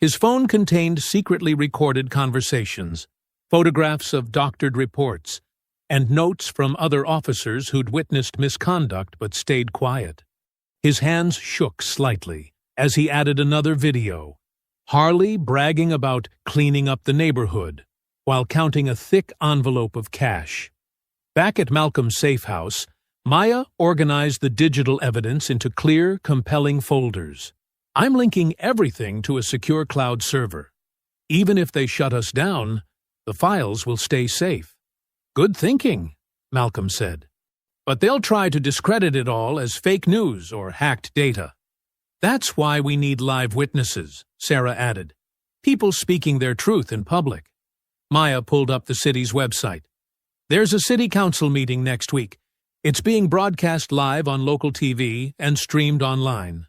His phone contained secretly recorded conversations, photographs of doctored reports, and notes from other officers who'd witnessed misconduct but stayed quiet. His hands shook slightly as he added another video. Harley bragging about cleaning up the neighborhood while counting a thick envelope of cash. Back at Malcolm's safe house, Maya organized the digital evidence into clear, compelling folders. I'm linking everything to a secure cloud server. Even if they shut us down, the files will stay safe. Good thinking, Malcolm said. But they'll try to discredit it all as fake news or hacked data. That's why we need live witnesses, Sarah added. People speaking their truth in public. Maya pulled up the city's website. There's a city council meeting next week. It's being broadcast live on local TV and streamed online.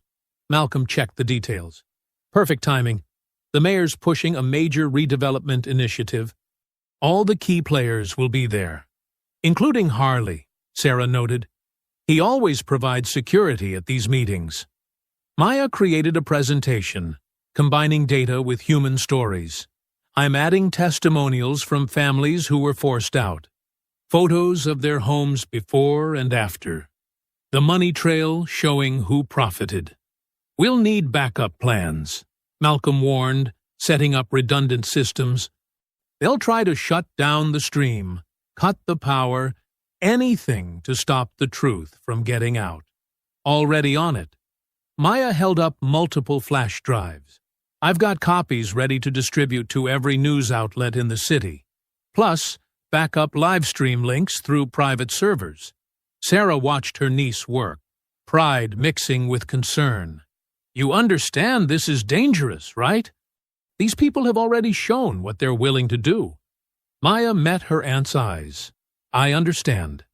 Malcolm checked the details. Perfect timing. The mayor's pushing a major redevelopment initiative. All the key players will be there, including Harley, Sarah noted. He always provides security at these meetings. Maya created a presentation, combining data with human stories. I'm adding testimonials from families who were forced out. Photos of their homes before and after. The money trail showing who profited. We'll need backup plans, Malcolm warned, setting up redundant systems. They'll try to shut down the stream, cut the power, anything to stop the truth from getting out. Already on it. Maya held up multiple flash drives. I've got copies ready to distribute to every news outlet in the city. Plus, backup livestream links through private servers. Sarah watched her niece work, pride mixing with concern. You understand this is dangerous, right? These people have already shown what they're willing to do. Maya met her aunt's eyes. I understand,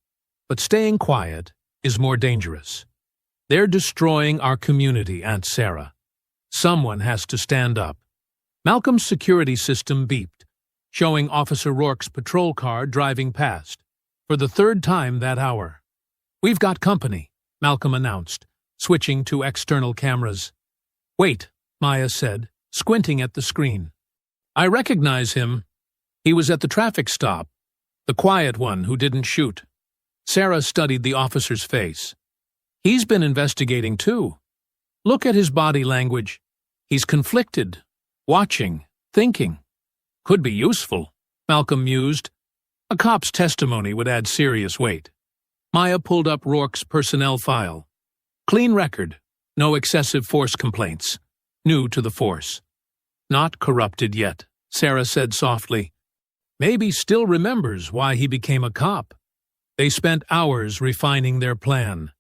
but staying quiet is more dangerous. They're destroying our community, Aunt Sarah. Someone has to stand up. Malcolm's security system beeped, showing Officer Rourke's patrol car driving past, for the third time that hour. We've got company, Malcolm announced, switching to external cameras. Wait, Maya said, squinting at the screen. I recognize him. He was at the traffic stop, the quiet one who didn't shoot. Sarah studied the officer's face. He's been investigating too. Look at his body language. He's conflicted, watching, thinking. Could be useful, Malcolm mused. A cop's testimony would add serious weight. Maya pulled up Rourke's personnel file. Clean record, no excessive force complaints. New to the force. Not corrupted yet, Sarah said softly. Maybe still remembers why he became a cop. They spent hours refining their plan.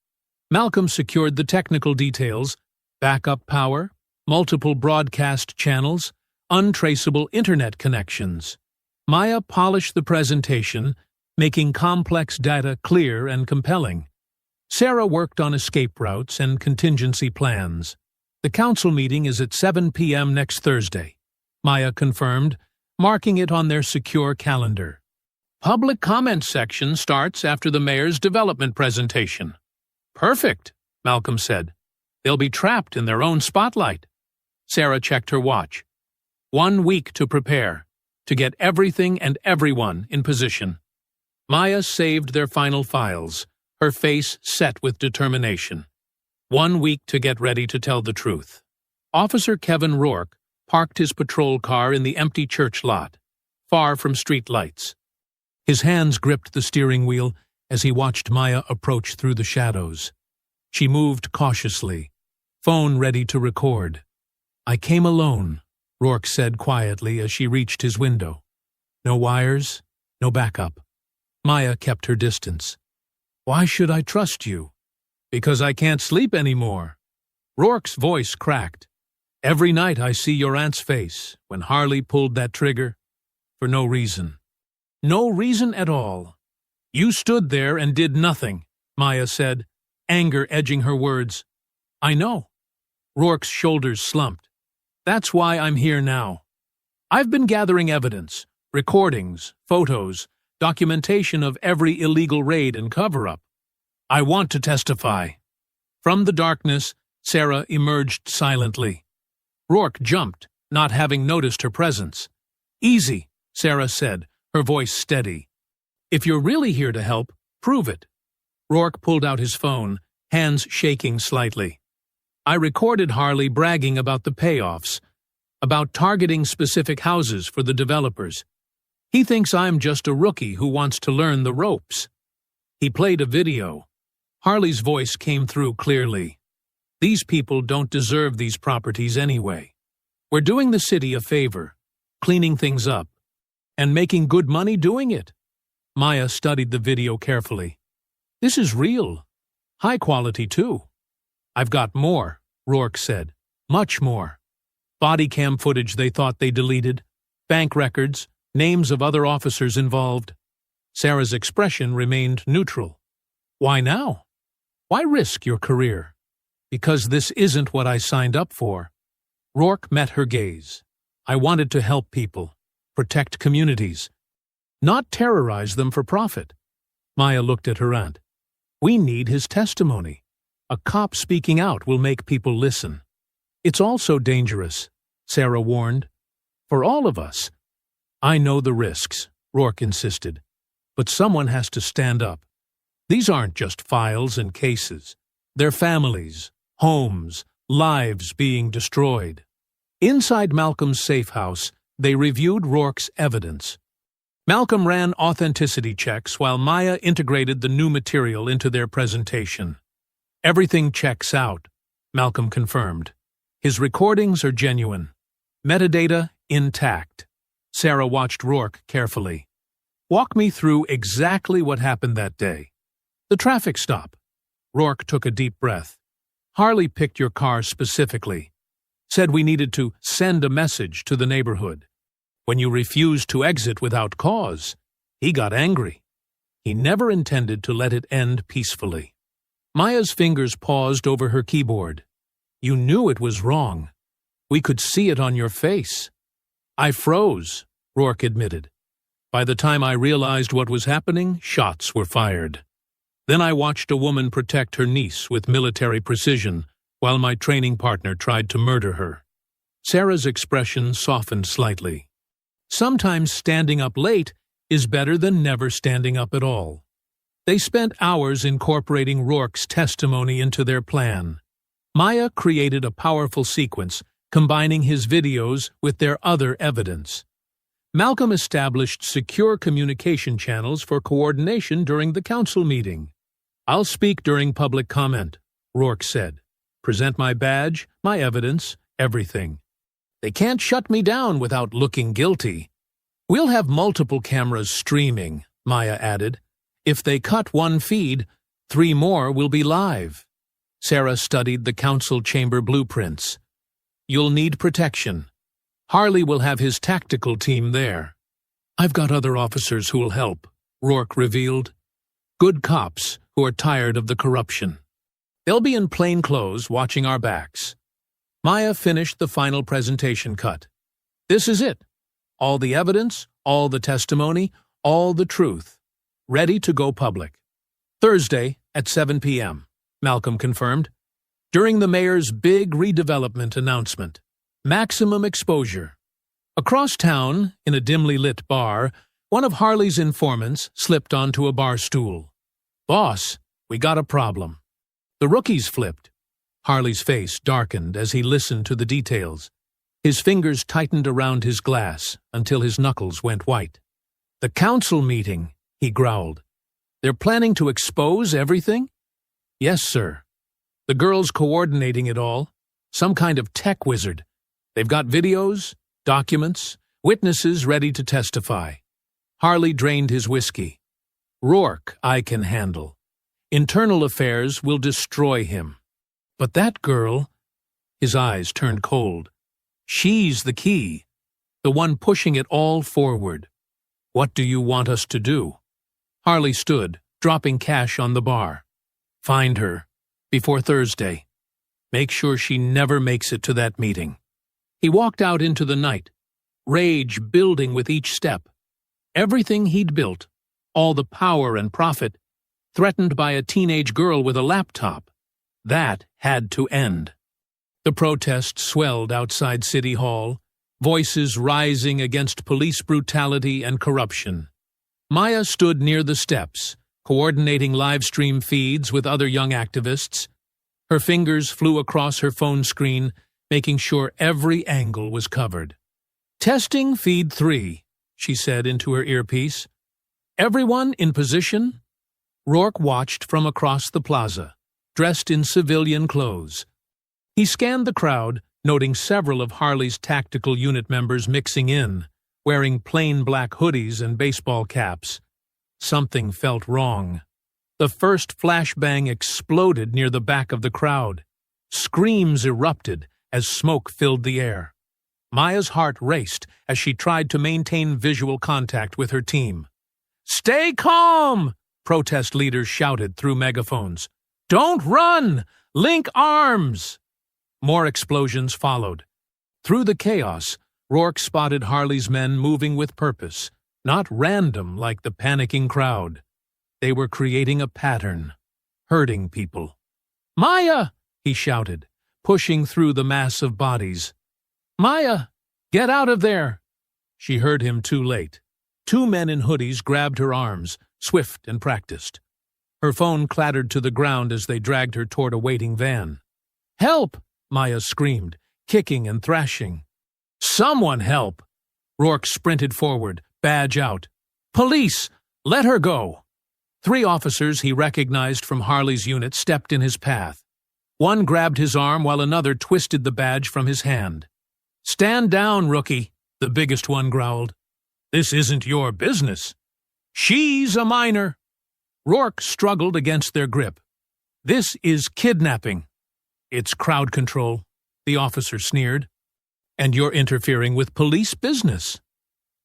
Malcolm secured the technical details, backup power, multiple broadcast channels, untraceable internet connections. Maya polished the presentation, making complex data clear and compelling. Sarah worked on escape routes and contingency plans. The council meeting is at 7 p.m. next Thursday, Maya confirmed, marking it on their secure calendar. Public comment section starts after the mayor's development presentation. Perfect, Malcolm said. They'll be trapped in their own spotlight. Sarah checked her watch. 1 week to prepare, to get everything and everyone in position. Maya saved their final files, her face set with determination. 1 week to get ready to tell the truth. Officer Kevin Rourke parked his patrol car in the empty church lot, far from street lights. His hands gripped the steering wheel as he watched Maya approach through the shadows. She moved cautiously, phone ready to record. "I came alone," Rourke said quietly as she reached his window. "No wires, no backup." Maya kept her distance. "Why should I trust you?" "Because I can't sleep anymore." Rourke's voice cracked. "Every night I see your aunt's face when Harley pulled that trigger. For no reason. No reason at all. You stood there and did nothing," Maya said, anger edging her words. "I know." Rourke's shoulders slumped. "That's why I'm here now. I've been gathering evidence, recordings, photos, documentation of every illegal raid and cover-up. I want to testify." From the darkness, Sarah emerged silently. Rourke jumped, not having noticed her presence. "Easy," Sarah said, her voice steady. "If you're really here to help, prove it." Rourke pulled out his phone, hands shaking slightly. "I recorded Harley bragging about the payoffs, about targeting specific houses for the developers. He thinks I'm just a rookie who wants to learn the ropes." He played a video. Harley's voice came through clearly. "These people don't deserve these properties anyway. We're doing the city a favor, cleaning things up, and making good money doing it." Maya studied the video carefully. "This is real. High quality, too." "I've got more," Rourke said. "Much more. Body cam footage they thought they deleted, bank records, names of other officers involved." Sarah's expression remained neutral. "Why now? Why risk your career?" "Because this isn't what I signed up for." Rourke met her gaze. "I wanted to help people, protect communities, not terrorize them for profit." Maya looked at her aunt. "We need his testimony. A cop speaking out will make people listen." "It's also dangerous," Sarah warned. "For all of us." "I know the risks," Rourke insisted. "But someone has to stand up. These aren't just files and cases. They're families, homes, lives being destroyed." Inside Malcolm's safe house, they reviewed Rourke's evidence. Malcolm ran authenticity checks while Maya integrated the new material into their presentation. "Everything checks out," Malcolm confirmed. "His recordings are genuine. Metadata intact." Sarah watched Rourke carefully. "Walk me through exactly what happened that day." "The traffic stop." Rourke took a deep breath. "Harley picked your car specifically. Said we needed to send a message to the neighborhood. When you refused to exit without cause, he got angry. He never intended to let it end peacefully." Maya's fingers paused over her keyboard. "You knew it was wrong. We could see it on your face." "I froze," Rourke admitted. "By the time I realized what was happening, shots were fired. Then I watched a woman protect her niece with military precision while my training partner tried to murder her." Sarah's expression softened slightly. "Sometimes standing up late is better than never standing up at all." They spent hours incorporating Rourke's testimony into their plan. Maya created a powerful sequence, combining his videos with their other evidence. Malcolm established secure communication channels for coordination during the council meeting. "I'll speak during public comment," Rourke said. "Present my badge, my evidence, everything. They can't shut me down without looking guilty." "We'll have multiple cameras streaming," Maya added. "If they cut one feed, 3 more will be live." Sarah studied the council chamber blueprints. "You'll need protection. Harley will have his tactical team there." "I've got other officers who will help," Rourke revealed. "Good cops who are tired of the corruption. They'll be in plain clothes watching our backs." Maya finished the final presentation cut. "This is it. All the evidence, all the testimony, all the truth. Ready to go public. Thursday at 7 p.m., Malcolm confirmed. During the mayor's big redevelopment announcement. Maximum exposure. Across town, in a dimly lit bar, one of Harley's informants slipped onto a bar stool. "Boss, we got a problem." The rookies flipped. Harley's face darkened as he listened to the details. His fingers tightened around his glass until his knuckles went white. "The council meeting," he growled. "They're planning to expose everything?" "Yes, sir." The girl's coordinating it all. Some kind of tech wizard. They've got videos, documents, witnesses ready to testify. Harley drained his whiskey. Rourke, I can handle. Internal affairs will destroy him. But that girl, his eyes turned cold. She's the key, the one pushing it all forward. What do you want us to do? Harley stood, dropping cash on the bar. Find her, before Thursday. Make sure she never makes it to that meeting. He walked out into the night, rage building with each step. Everything he'd built, all the power and profit, threatened by a teenage girl with a laptop. That had to end. The protest swelled outside City Hall, voices rising against police brutality and corruption. Maya stood near the steps, coordinating live stream feeds with other young activists. Her fingers flew across her phone screen, making sure every angle was covered. Testing feed 3, she said into her earpiece. Everyone in position? Rourke watched from across the plaza, dressed in civilian clothes. He scanned the crowd, noting several of Harley's tactical unit members mixing in, wearing plain black hoodies and baseball caps. Something felt wrong. The first flashbang exploded near the back of the crowd. Screams erupted as smoke filled the air. Maya's heart raced as she tried to maintain visual contact with her team. "Stay calm!" protest leaders shouted through megaphones. "Don't run! Link arms!" More explosions followed. Through the chaos, Rourke spotted Harley's men moving with purpose, not random like the panicking crowd. They were creating a pattern, hurting people. "Maya!" he shouted, pushing through the mass of bodies. "Maya, get out of there!" She heard him too late. 2 men in hoodies grabbed her arms, swift and practiced. Her phone clattered to the ground as they dragged her toward a waiting van. "Help!" Maya screamed, kicking and thrashing. "Someone help!" Rourke sprinted forward, badge out. "Police! Let her go!" 3 officers he recognized from Harley's unit stepped in his path. One grabbed his arm while another twisted the badge from his hand. "Stand down, rookie," the biggest one growled. "This isn't your business." "She's a minor." Rourke struggled against their grip. "This is kidnapping." "It's crowd control," the officer sneered. "And you're interfering with police business."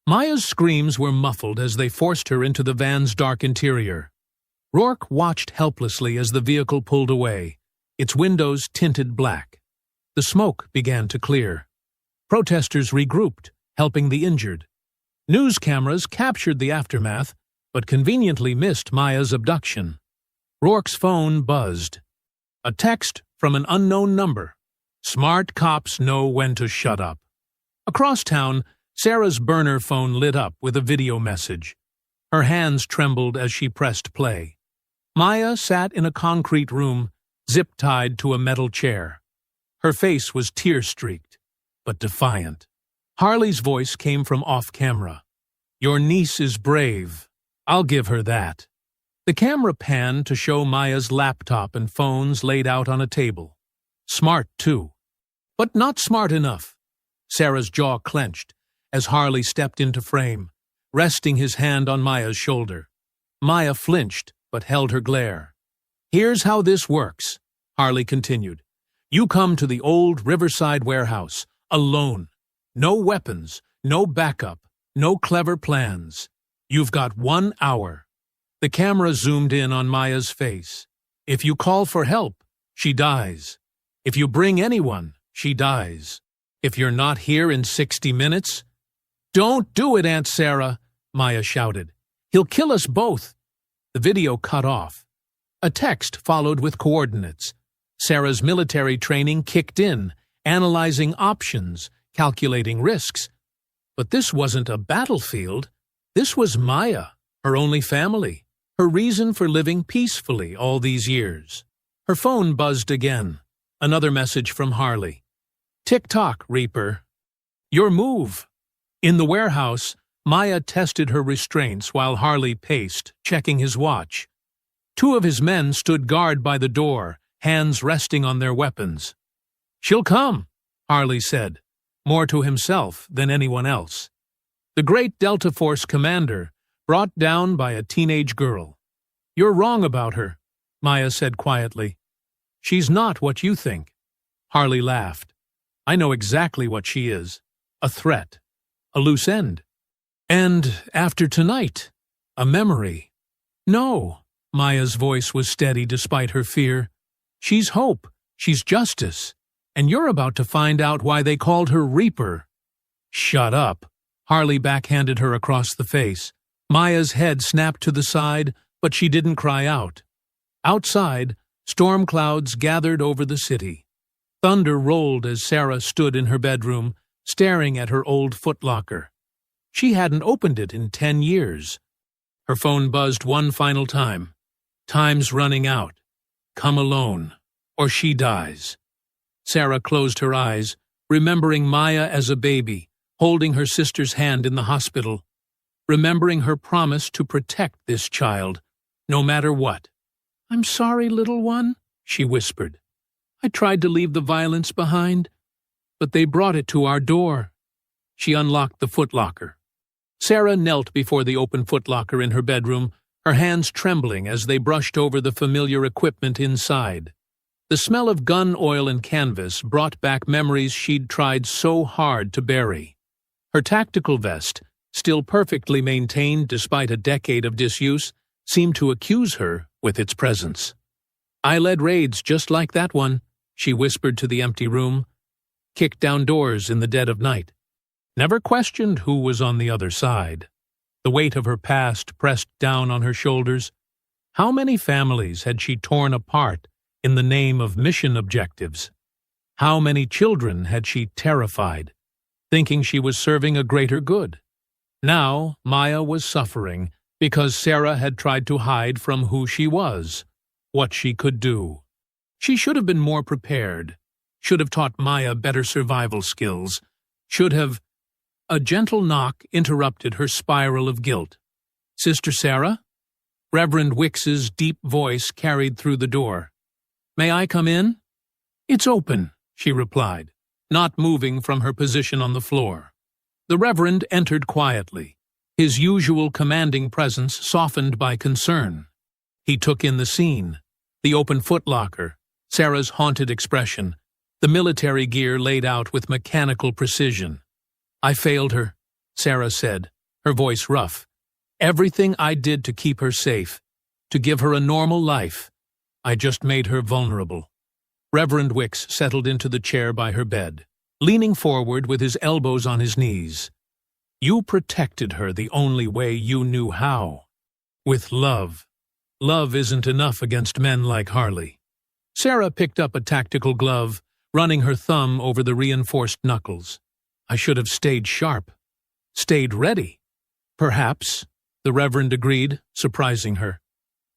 Maya's screams were muffled as they forced her into the van's dark interior. Rourke watched helplessly as the vehicle pulled away, its windows tinted black. The smoke began to clear. Protesters regrouped, helping the injured. News cameras captured the aftermath, but conveniently missed Maya's abduction. Rourke's phone buzzed. A text from an unknown number. Smart cops know when to shut up. Across town, Sarah's burner phone lit up with a video message. Her hands trembled as she pressed play. Maya sat in a concrete room, zip-tied to a metal chair. Her face was tear-streaked, but defiant. Harley's voice came from off-camera. "Your niece is brave. I'll give her that." The camera panned to show Maya's laptop and phones laid out on a table. Smart, too. But not smart enough. Sarah's jaw clenched as Harley stepped into frame, resting his hand on Maya's shoulder. Maya flinched, but held her glare. "Here's how this works," Harley continued. "You come to the old Riverside warehouse, alone. No weapons, no backup, no clever plans. You've got 1 hour. The camera zoomed in on Maya's face. If you call for help, she dies. If you bring anyone, she dies. If you're not here in 60 minutes... "Don't do it, Aunt Sarah," Maya shouted. "He'll kill us both." The video cut off. A text followed with coordinates. Sarah's military training kicked in, analyzing options, calculating risks. But this wasn't a battlefield. This was Maya, her only family, her reason for living peacefully all these years. Her phone buzzed again. Another message from Harley. "Tick-tock, Reaper. Your move." In the warehouse, Maya tested her restraints while Harley paced, checking his watch. 2 of his men stood guard by the door, hands resting on their weapons. "She'll come," Harley said, more to himself than anyone else. The great Delta Force commander, brought down by a teenage girl. "You're wrong about her," Maya said quietly. "She's not what you think." Harley laughed. "I know exactly what she is. A threat. A loose end. And after tonight, a memory." "No," Maya's voice was steady despite her fear. "She's hope. She's justice. And you're about to find out why they called her Reaper." "Shut up," Harley backhanded her across the face. Maya's head snapped to the side, but she didn't cry out. Outside, storm clouds gathered over the city. Thunder rolled as Sarah stood in her bedroom, staring at her old footlocker. She hadn't opened it in 10 years. Her phone buzzed one final time. "Time's running out. Come alone, or she dies." Sarah closed her eyes, remembering Maya as a baby, holding her sister's hand in the hospital, remembering her promise to protect this child, no matter what. "I'm sorry, little one," she whispered. "I tried to leave the violence behind, but they brought it to our door." She unlocked the footlocker. Sarah knelt before the open footlocker in her bedroom, her hands trembling as they brushed over the familiar equipment inside. The smell of gun oil and canvas brought back memories she'd tried so hard to bury. Her tactical vest, still perfectly maintained despite a decade of disuse, seemed to accuse her with its presence. "I led raids just like that one," she whispered to the empty room. "Kicked down doors in the dead of night. Never questioned who was on the other side." The weight of her past pressed down on her shoulders. How many families had she torn apart in the name of mission objectives? How many children had she terrified, thinking she was serving a greater good? Now Maya was suffering because Sarah had tried to hide from who she was, what she could do. She should have been more prepared, should have taught Maya better survival skills, should have... A gentle knock interrupted her spiral of guilt. "Sister Sarah?" Reverend Wicks's deep voice carried through the door. "May I come in?" "It's open," she replied, not moving from her position on the floor. The Reverend entered quietly, his usual commanding presence softened by concern. He took in the scene, the open footlocker, Sarah's haunted expression, the military gear laid out with mechanical precision. "I failed her," Sarah said, her voice rough. "Everything I did to keep her safe, to give her a normal life, I just made her vulnerable." Reverend Wicks settled into the chair by her bed, leaning forward with his elbows on his knees. "You protected her the only way you knew how. With love. Love isn't enough against men like Harley." Sarah picked up a tactical glove, running her thumb over the reinforced knuckles. "I should have stayed sharp. Stayed ready." "Perhaps," the Reverend agreed, surprising her.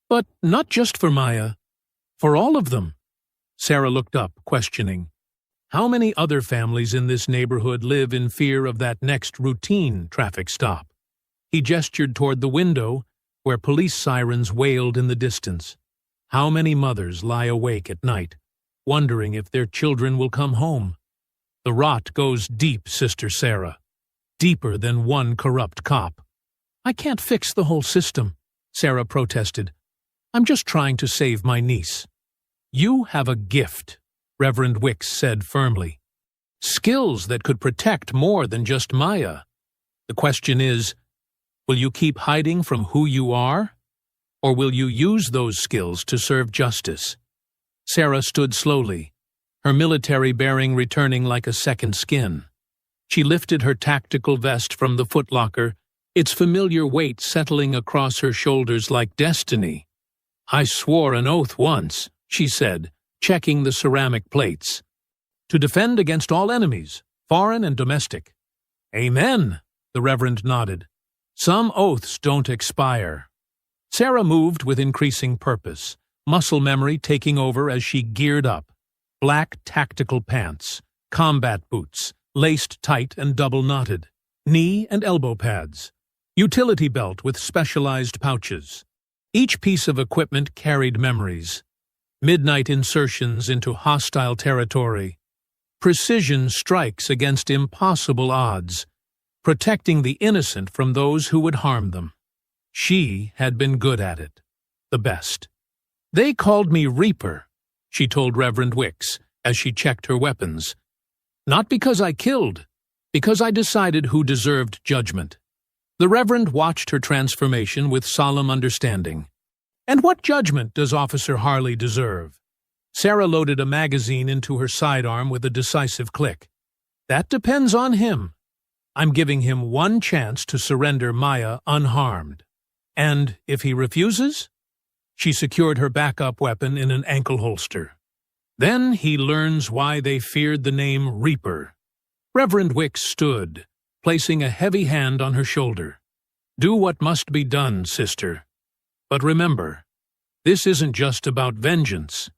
"But not just for Maya. For all of them." Sarah looked up, questioning. How many other families in this neighborhood live in fear of that next routine traffic stop? He gestured toward the window, where police sirens wailed in the distance. How many mothers lie awake at night, wondering if their children will come home? The rot goes deep, Sister Sarah. Deeper than one corrupt cop. "I can't fix the whole system," Sarah protested. "I'm just trying to save my niece." "You have a gift," Reverend Wicks said firmly. "Skills that could protect more than just Maya. The question is, will you keep hiding from who you are? Or will you use those skills to serve justice?" Sarah stood slowly, her military bearing returning like a second skin. She lifted her tactical vest from the footlocker, its familiar weight settling across her shoulders like destiny. "I swore an oath once," she said, checking the ceramic plates. "To defend against all enemies, foreign and domestic." "Amen," the Reverend nodded. "Some oaths don't expire." Sarah moved with increasing purpose, muscle memory taking over as she geared up. Black tactical pants, combat boots, laced tight and double-knotted, knee and elbow pads, utility belt with specialized pouches. Each piece of equipment carried memories. midnight insertions into hostile territory, precision strikes against impossible odds, protecting the innocent from those who would harm them. She had been good at it, the best. "They called me Reaper," she told Reverend Wicks as she checked her weapons. "Not because I killed, because I decided who deserved judgment." The Reverend watched her transformation with solemn understanding. "And what judgment does Officer Harley deserve?" Sarah loaded a magazine into her sidearm with a decisive click. "That depends on him. I'm giving him one chance to surrender Maya unharmed. And if he refuses?" She secured her backup weapon in an ankle holster. "Then he learns why they feared the name Reaper." Reverend Wicks stood, placing a heavy hand on her shoulder. "Do what must be done, sister. But remember, this isn't just about vengeance.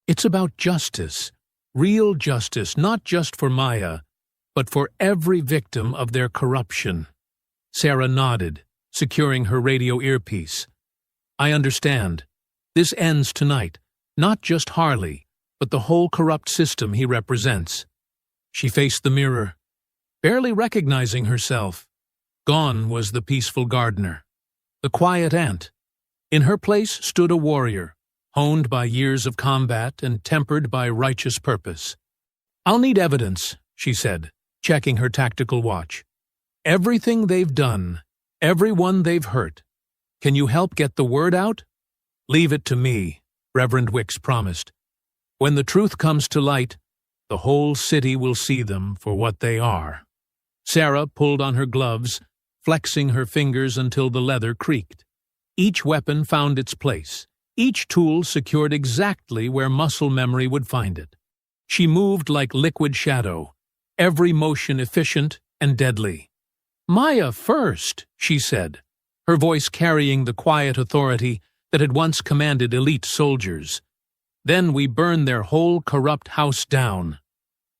It's about justice, real justice, not just for Maya, but for every victim of their corruption." Sarah nodded, securing her radio earpiece. "I understand. This ends tonight. Not just Harley, but the whole corrupt system he represents." She faced the mirror, barely recognizing herself. Gone was the peaceful gardener, the quiet aunt. In her place stood a warrior, honed by years of combat and tempered by righteous purpose. "I'll need evidence," she said, checking her tactical watch. "Everything they've done, everyone they've hurt. Can you help get the word out?" "Leave it to me," Reverend Wicks promised. "When the truth comes to light, the whole city will see them for what they are." Sarah pulled on her gloves, flexing her fingers until the leather creaked. Each weapon found its place, each tool secured exactly where muscle memory would find it. She moved like liquid shadow, every motion efficient and deadly. "Maya first," she said, her voice carrying the quiet authority that had once commanded elite soldiers. "Then we burn their whole corrupt house down."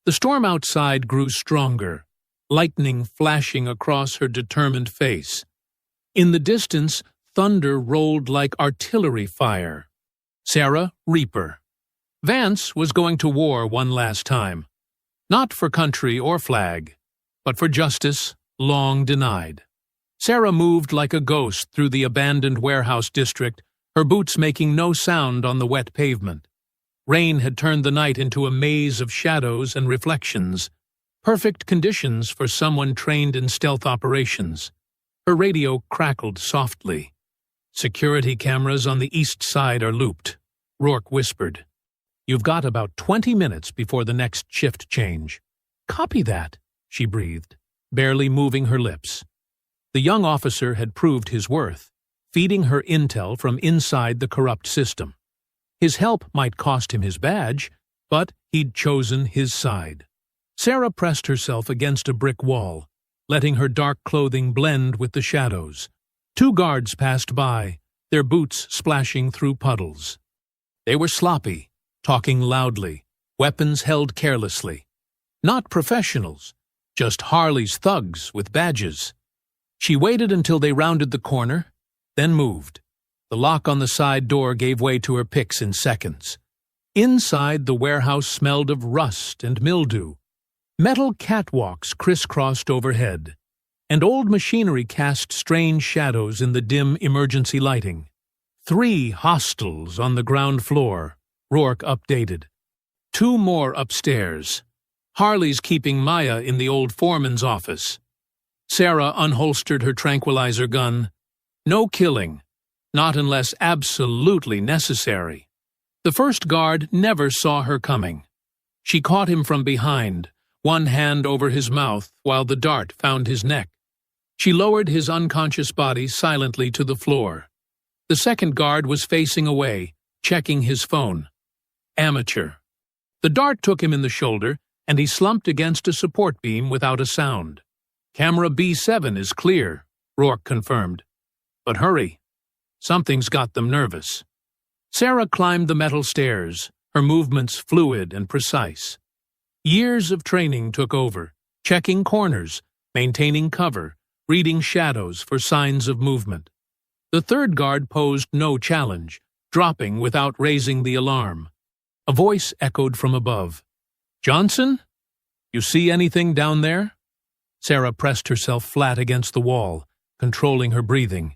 The storm outside grew stronger, lightning flashing across her determined face. In the distance, thunder rolled like artillery fire. Sarah, Reaper. Vance was going to war one last time. Not for country or flag, but for justice long denied. Sarah moved like a ghost through the abandoned warehouse district, her boots making no sound on the wet pavement. Rain had turned the night into a maze of shadows and reflections, perfect conditions for someone trained in stealth operations. Her radio crackled softly. "Security cameras on the east side are looped," Rourke whispered. "You've got about 20 minutes before the next shift change." "Copy that," she breathed, barely moving her lips. The young officer had proved his worth, feeding her intel from inside the corrupt system. His help might cost him his badge, but he'd chosen his side. Sarah pressed herself against a brick wall, letting her dark clothing blend with the shadows. 2 guards passed by, their boots splashing through puddles. They were sloppy, talking loudly, weapons held carelessly. Not professionals, just Harley's thugs with badges. She waited until they rounded the corner, then moved. The lock on the side door gave way to her picks in seconds. Inside, the warehouse smelled of rust and mildew. Metal catwalks crisscrossed overhead, and old machinery cast strange shadows in the dim emergency lighting. 3 hostels on the ground floor, Rourke updated. 2 more upstairs. Harley's keeping Maya in the old foreman's office. Sarah unholstered her tranquilizer gun. No killing, not unless absolutely necessary. The first guard never saw her coming. She caught him from behind, one hand over his mouth while the dart found his neck. She lowered his unconscious body silently to the floor. The second guard was facing away, checking his phone. Amateur. The dart took him in the shoulder, and he slumped against a support beam without a sound. "Camera B7 is clear," Rourke confirmed. "But hurry. Something's got them nervous." Sarah climbed the metal stairs, her movements fluid and precise. Years of training took over, checking corners, maintaining cover, reading shadows for signs of movement. The third guard posed no challenge, dropping without raising the alarm. A voice echoed from above. "Johnson? You see anything down there?" Sarah pressed herself flat against the wall, controlling her breathing.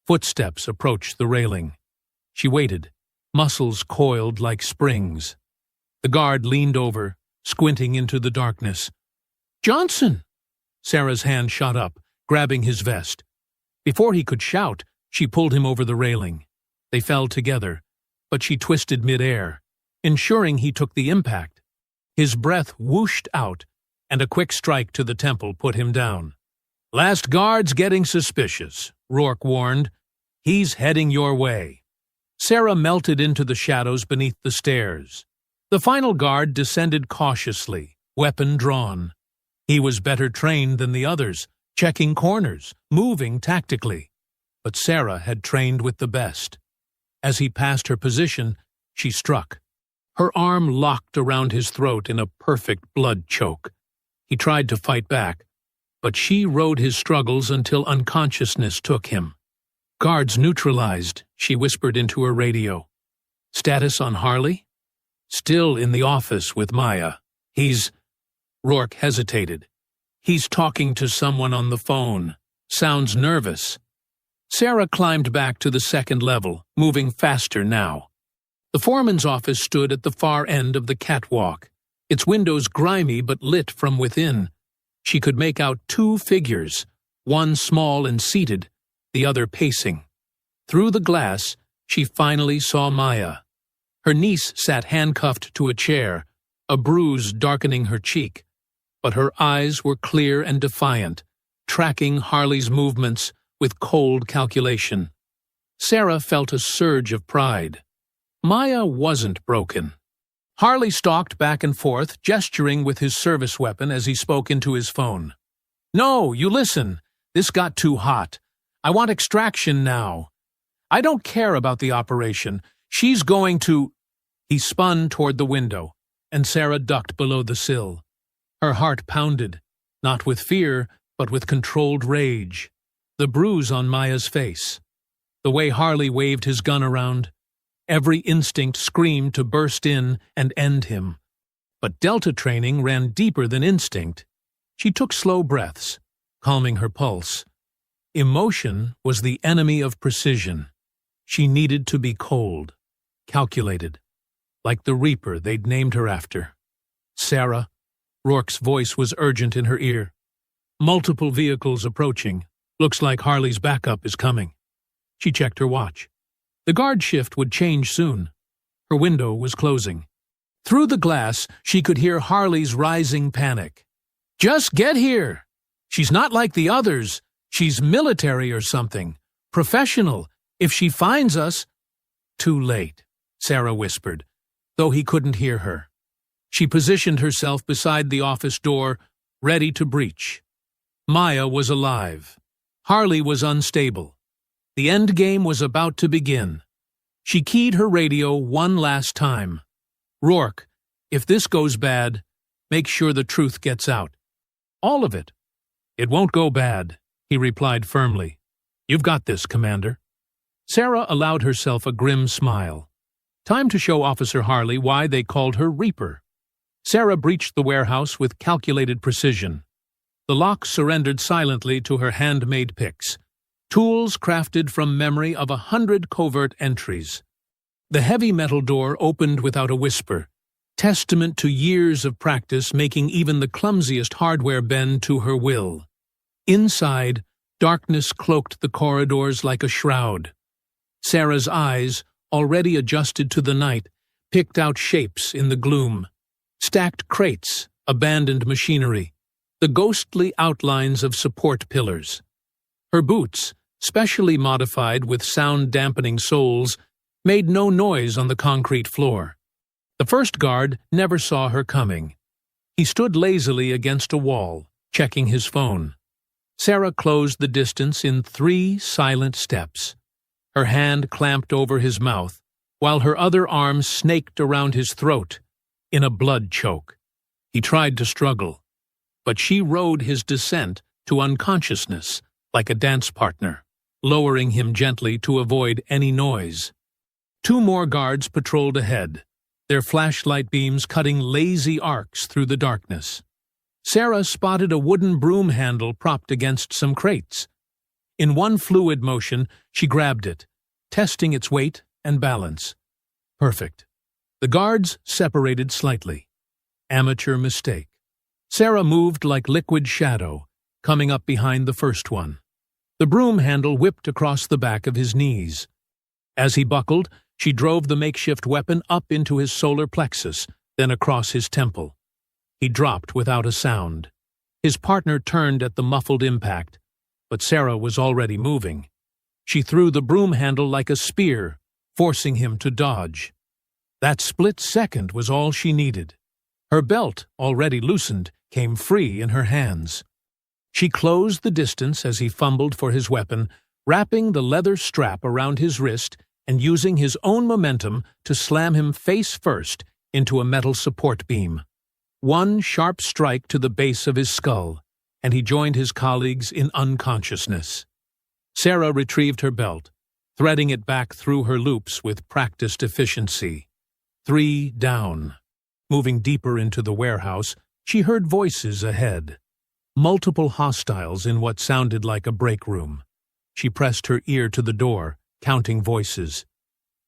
Footsteps approached the railing. She waited, muscles coiled like springs. The guard leaned over, squinting into the darkness. "Johnson!" Sarah's hand shot up, grabbing his vest. Before he could shout, she pulled him over the railing. They fell together, but she twisted midair, ensuring he took the impact. His breath whooshed out, and a quick strike to the temple put him down. "Last guard's getting suspicious," Rourke warned. "He's heading your way." Sarah melted into the shadows beneath the stairs. The final guard descended cautiously, weapon drawn. He was better trained than the others, checking corners, moving tactically. But Sarah had trained with the best. As he passed her position, she struck. Her arm locked around his throat in a perfect blood choke. He tried to fight back, but she rode his struggles until unconsciousness took him. "Guards neutralized," she whispered into her radio. "Status on Harley?" "Still in the office with Maya. Rourke hesitated. "He's talking to someone on the phone. Sounds nervous." Sarah climbed back to the second level, moving faster now. The foreman's office stood at the far end of the catwalk, its windows grimy but lit from within. She could make out two figures, one small and seated, the other pacing. Through the glass, she finally saw Maya. Her niece sat handcuffed to a chair, a bruise darkening her cheek, but her eyes were clear and defiant, tracking Harley's movements with cold calculation. Sarah felt a surge of pride. Maya wasn't broken. Harley stalked back and forth, gesturing with his service weapon as he spoke into his phone. "No, you listen. This got too hot. I want extraction now. I don't care about the operation. She's going to—" He spun toward the window, and Sarah ducked below the sill. Her heart pounded, not with fear, but with controlled rage. The bruise on Maya's face. The way Harley waved his gun around. Every instinct screamed to burst in and end him. But Delta training ran deeper than instinct. She took slow breaths, calming her pulse. Emotion was the enemy of precision. She needed to be cold, calculated, like the Reaper they'd named her after. "Sarah," Rourke's voice was urgent in her ear. "Multiple vehicles approaching. Looks like Harley's backup is coming." She checked her watch. The guard shift would change soon. Her window was closing. Through the glass, she could hear Harley's rising panic. "Just get here! She's not like the others. She's military or something. Professional. If she finds us—" "Too late," Sarah whispered, though he couldn't hear her. She positioned herself beside the office door, ready to breach. Maya was alive. Harley was unstable. The end game was about to begin. She keyed her radio one last time. "Rourke, if this goes bad, make sure the truth gets out. All of it." "It won't go bad," he replied firmly. "You've got this, Commander." Sarah allowed herself a grim smile. Time to show Officer Harley why they called her Reaper. Sarah breached the warehouse with calculated precision. The lock surrendered silently to her handmade picks, tools crafted from memory of 100 covert entries. The heavy metal door opened without a whisper, testament to years of practice making even the clumsiest hardware bend to her will. Inside, darkness cloaked the corridors like a shroud. Sarah's eyes, already adjusted to the night, picked out shapes in the gloom. Stacked crates, abandoned machinery, the ghostly outlines of support pillars. Her boots, specially modified with sound-dampening soles, made no noise on the concrete floor. The first guard never saw her coming. He stood lazily against a wall, checking his phone. Sarah closed the distance in 3 silent steps. Her hand clamped over his mouth, while her other arm snaked around his throat, in a blood choke. He tried to struggle, but she rode his descent to unconsciousness like a dance partner, lowering him gently to avoid any noise. Two more guards patrolled ahead, their flashlight beams cutting lazy arcs through the darkness. Sarah spotted a wooden broom handle propped against some crates. In one fluid motion, she grabbed it, testing its weight and balance. Perfect. The guards separated slightly. Amateur mistake. Sarah moved like liquid shadow, coming up behind the first one. The broom handle whipped across the back of his knees. As he buckled, she drove the makeshift weapon up into his solar plexus, then across his temple. He dropped without a sound. His partner turned at the muffled impact, but Sarah was already moving. She threw the broom handle like a spear, forcing him to dodge. That split second was all she needed. Her belt, already loosened, came free in her hands. She closed the distance as he fumbled for his weapon, wrapping the leather strap around his wrist and using his own momentum to slam him face first into a metal support beam. One sharp strike to the base of his skull, and he joined his colleagues in unconsciousness. Sarah retrieved her belt, threading it back through her loops with practiced efficiency. 3 down. Moving deeper into the warehouse, she heard voices ahead. Multiple hostiles in what sounded like a break room. She pressed her ear to the door, counting voices.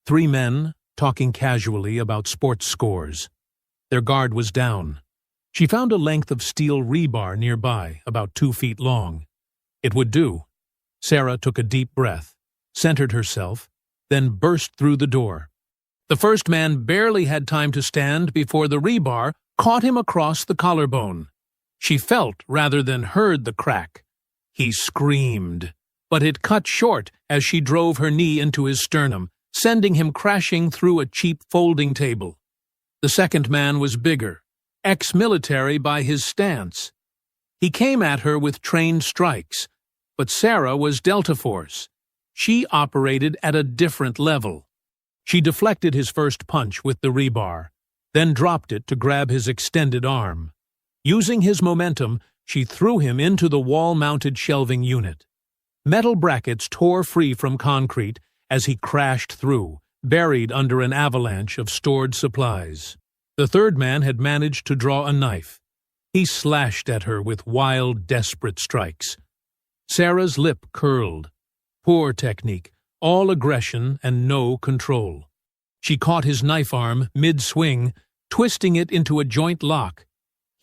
3 men, talking casually about sports scores. Their guard was down. She found a length of steel rebar nearby, about 2 feet long. It would do. Sarah took a deep breath, centered herself, then burst through the door. The first man barely had time to stand before the rebar caught him across the collarbone. She felt rather than heard the crack. He screamed, but it cut short as she drove her knee into his sternum, sending him crashing through a cheap folding table. The second man was bigger, ex-military by his stance. He came at her with trained strikes, but Sarah was Delta Force. She operated at a different level. She deflected his first punch with the rebar, then dropped it to grab his extended arm. Using his momentum, she threw him into the wall-mounted shelving unit. Metal brackets tore free from concrete as he crashed through, buried under an avalanche of stored supplies. The third man had managed to draw a knife. He slashed at her with wild, desperate strikes. Sarah's lip curled. Poor technique, all aggression and no control. She caught his knife arm mid-swing, twisting it into a joint lock.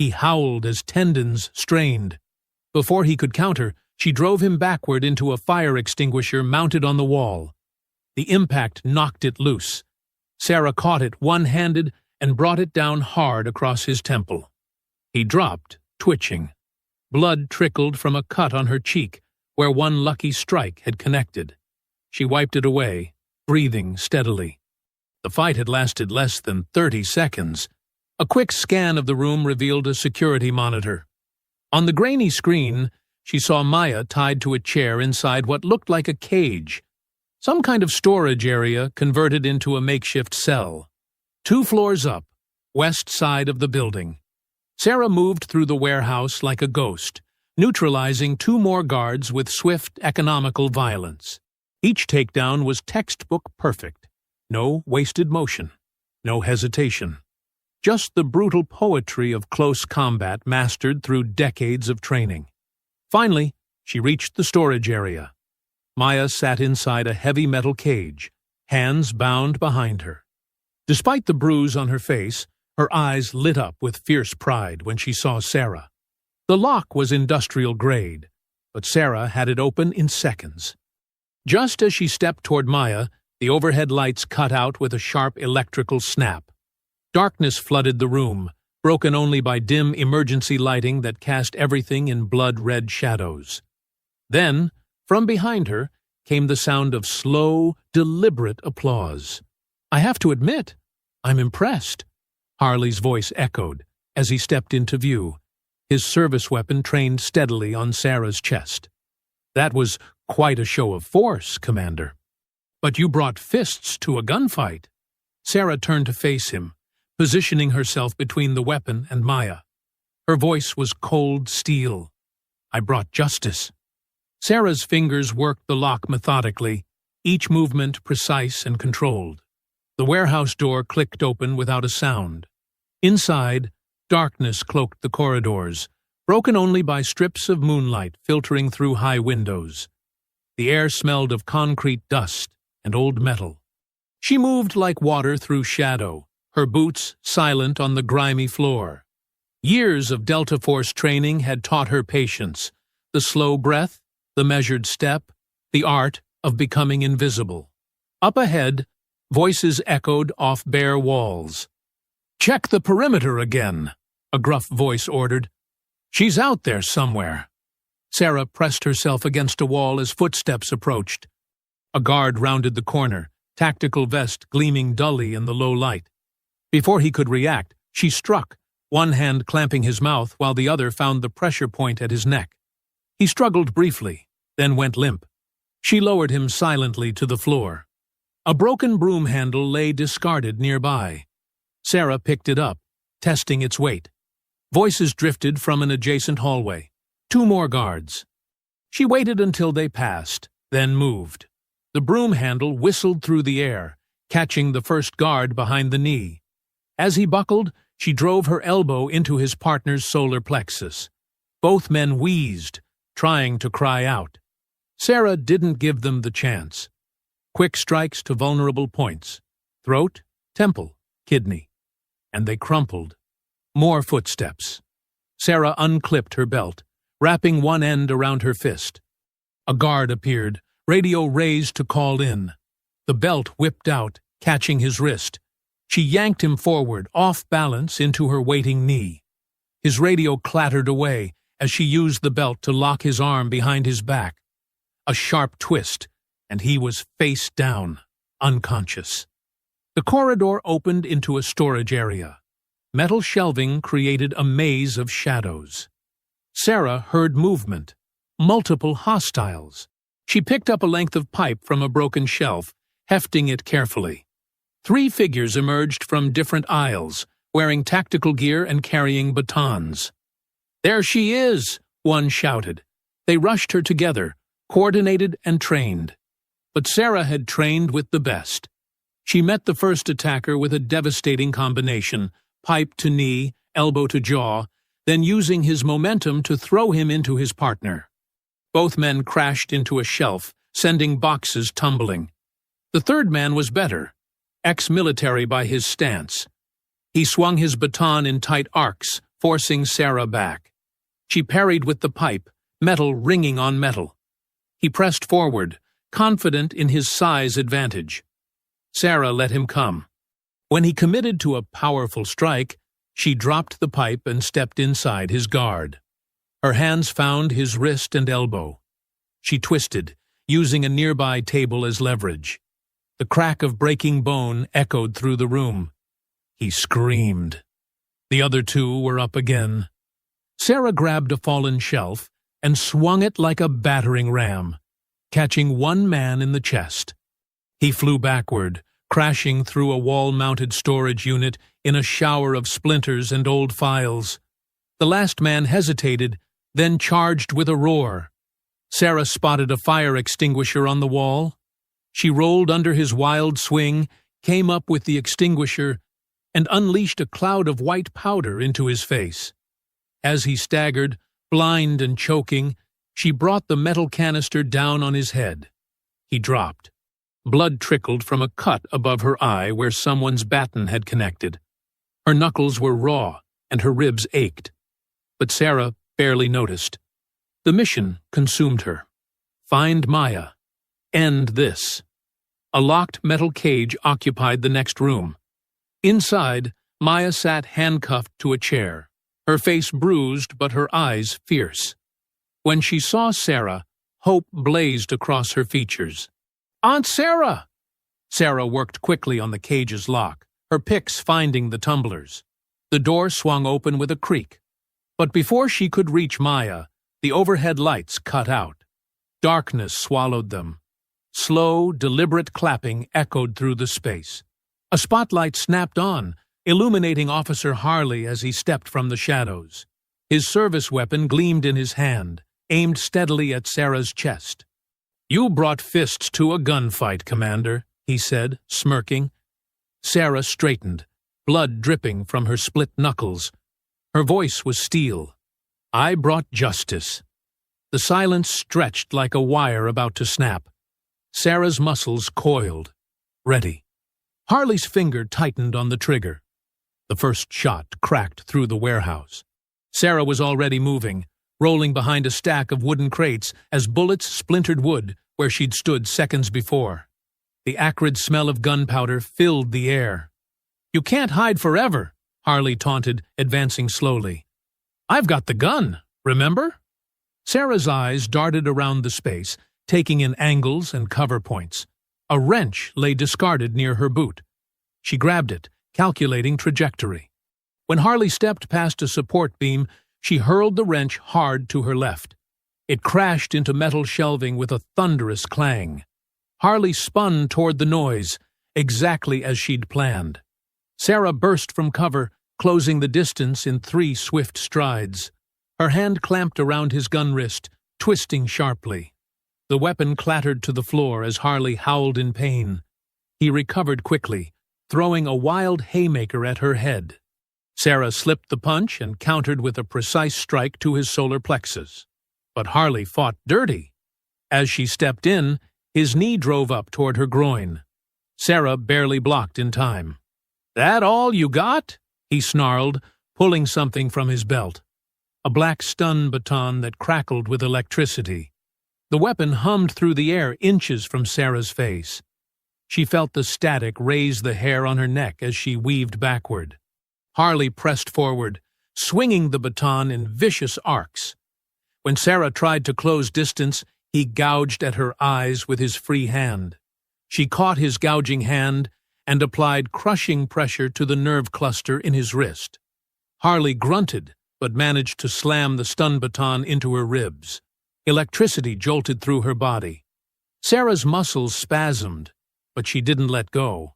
He howled as tendons strained. Before he could counter, she drove him backward into a fire extinguisher mounted on the wall. The impact knocked it loose. Sarah caught it one-handed and brought it down hard across his temple. He dropped, twitching. Blood trickled from a cut on her cheek, where one lucky strike had connected. She wiped it away, breathing steadily. The fight had lasted less than 30 seconds. A quick scan of the room revealed a security monitor. On the grainy screen, she saw Maya tied to a chair inside what looked like a cage, some kind of storage area converted into a makeshift cell. 2 floors up, west side of the building. Sarah moved through the warehouse like a ghost, neutralizing 2 more guards with swift, economical violence. Each takedown was textbook perfect. No wasted motion, no hesitation. Just the brutal poetry of close combat mastered through decades of training. Finally, she reached the storage area. Maya sat inside a heavy metal cage, hands bound behind her. Despite the bruise on her face, her eyes lit up with fierce pride when she saw Sarah. The lock was industrial grade, but Sarah had it open in seconds. Just as she stepped toward Maya, the overhead lights cut out with a sharp electrical snap. Darkness flooded the room, broken only by dim emergency lighting that cast everything in blood-red shadows. Then, from behind her, came the sound of slow, deliberate applause. "I have to admit, I'm impressed," Harley's voice echoed as he stepped into view, his service weapon trained steadily on Sarah's chest. "That was quite a show of force, Commander." "But you brought fists to a gunfight." Sarah turned to face him, positioning herself between the weapon and Maya. Her voice was cold steel. "I brought justice." Sarah's fingers worked the lock methodically, each movement precise and controlled. The warehouse door clicked open without a sound. Inside, darkness cloaked the corridors, broken only by strips of moonlight filtering through high windows. The air smelled of concrete dust and old metal. She moved like water through shadow, her boots silent on the grimy floor. Years of Delta Force training had taught her patience, the slow breath, the measured step, the art of becoming invisible. Up ahead, voices echoed off bare walls. "Check the perimeter again," a gruff voice ordered. "She's out there somewhere." Sarah pressed herself against a wall as footsteps approached. A guard rounded the corner, tactical vest gleaming dully in the low light. Before he could react, she struck, one hand clamping his mouth while the other found the pressure point at his neck. He struggled briefly, then went limp. She lowered him silently to the floor. A broken broom handle lay discarded nearby. Sarah picked it up, testing its weight. Voices drifted from an adjacent hallway. 2 more guards. She waited until they passed, then moved. The broom handle whistled through the air, catching the first guard behind the knee. As he buckled, she drove her elbow into his partner's solar plexus. Both men wheezed, trying to cry out. Sarah didn't give them the chance. Quick strikes to vulnerable points. Throat, temple, kidney. And they crumpled. More footsteps. Sarah unclipped her belt, wrapping one end around her fist. A guard appeared, radio raised to call in. The belt whipped out, catching his wrist. She yanked him forward, off balance, into her waiting knee. His radio clattered away as she used the belt to lock his arm behind his back. A sharp twist, and he was face down, unconscious. The corridor opened into a storage area. Metal shelving created a maze of shadows. Sarah heard movement, multiple hostiles. She picked up a length of pipe from a broken shelf, hefting it carefully. 3 figures emerged from different aisles, wearing tactical gear and carrying batons. "There she is!" one shouted. They rushed her together, coordinated and trained. But Sarah had trained with the best. She met the first attacker with a devastating combination, pipe to knee, elbow to jaw, then using his momentum to throw him into his partner. Both men crashed into a shelf, sending boxes tumbling. The third man was better, ex-military by his stance. He swung his baton in tight arcs, forcing Sarah back. She parried with the pipe, metal ringing on metal. He pressed forward, confident in his size advantage. Sarah let him come. When he committed to a powerful strike, she dropped the pipe and stepped inside his guard. Her hands found his wrist and elbow. She twisted, using a nearby table as leverage. The crack of breaking bone echoed through the room. He screamed. The other 2 were up again. Sarah grabbed a fallen shelf and swung it like a battering ram, catching one man in the chest. He flew backward, crashing through a wall-mounted storage unit in a shower of splinters and old files. The last man hesitated, then charged with a roar. Sarah spotted a fire extinguisher on the wall. She rolled under his wild swing, came up with the extinguisher, and unleashed a cloud of white powder into his face. As he staggered, blind and choking, she brought the metal canister down on his head. He dropped. Blood trickled from a cut above her eye where someone's baton had connected. Her knuckles were raw, and her ribs ached. But Sarah barely noticed. The mission consumed her. Find Maya. End this. A locked metal cage occupied the next room. Inside, Maya sat handcuffed to a chair, her face bruised but her eyes fierce. When she saw Sarah, hope blazed across her features. "Aunt Sarah!" Sarah worked quickly on the cage's lock, her picks finding the tumblers. The door swung open with a creak. But before she could reach Maya, the overhead lights cut out. Darkness swallowed them. Slow, deliberate clapping echoed through the space. A spotlight snapped on, illuminating Officer Harley as he stepped from the shadows. His service weapon gleamed in his hand, aimed steadily at Sarah's chest. "You brought fists to a gunfight, Commander," he said, smirking. Sarah straightened, blood dripping from her split knuckles. Her voice was steel. "I brought justice." The silence stretched like a wire about to snap. Sarah's muscles coiled. Ready. Harley's finger tightened on the trigger. The first shot cracked through the warehouse. Sarah was already moving, rolling behind a stack of wooden crates as bullets splintered wood where she'd stood seconds before. The acrid smell of gunpowder filled the air. "You can't hide forever," Harley taunted, advancing slowly. "I've got the gun, remember?" Sarah's eyes darted around the space, taking in angles and cover points. A wrench lay discarded near her boot. She grabbed it, calculating trajectory. When Harley stepped past a support beam, she hurled the wrench hard to her left. It crashed into metal shelving with a thunderous clang. Harley spun toward the noise, exactly as she'd planned. Sarah burst from cover, closing the distance in 3 swift strides. Her hand clamped around his gun wrist, twisting sharply. The weapon clattered to the floor as Harley howled in pain. He recovered quickly, throwing a wild haymaker at her head. Sarah slipped the punch and countered with a precise strike to his solar plexus. But Harley fought dirty. As she stepped in, his knee drove up toward her groin. Sarah barely blocked in time. "That all you got?" he snarled, pulling something from his belt. A black stun baton that crackled with electricity. The weapon hummed through the air inches from Sarah's face. She felt the static raise the hair on her neck as she weaved backward. Harley pressed forward, swinging the baton in vicious arcs. When Sarah tried to close distance, he gouged at her eyes with his free hand. She caught his gouging hand and applied crushing pressure to the nerve cluster in his wrist. Harley grunted, but managed to slam the stun baton into her ribs. Electricity jolted through her body. Sarah's muscles spasmed, but she didn't let go.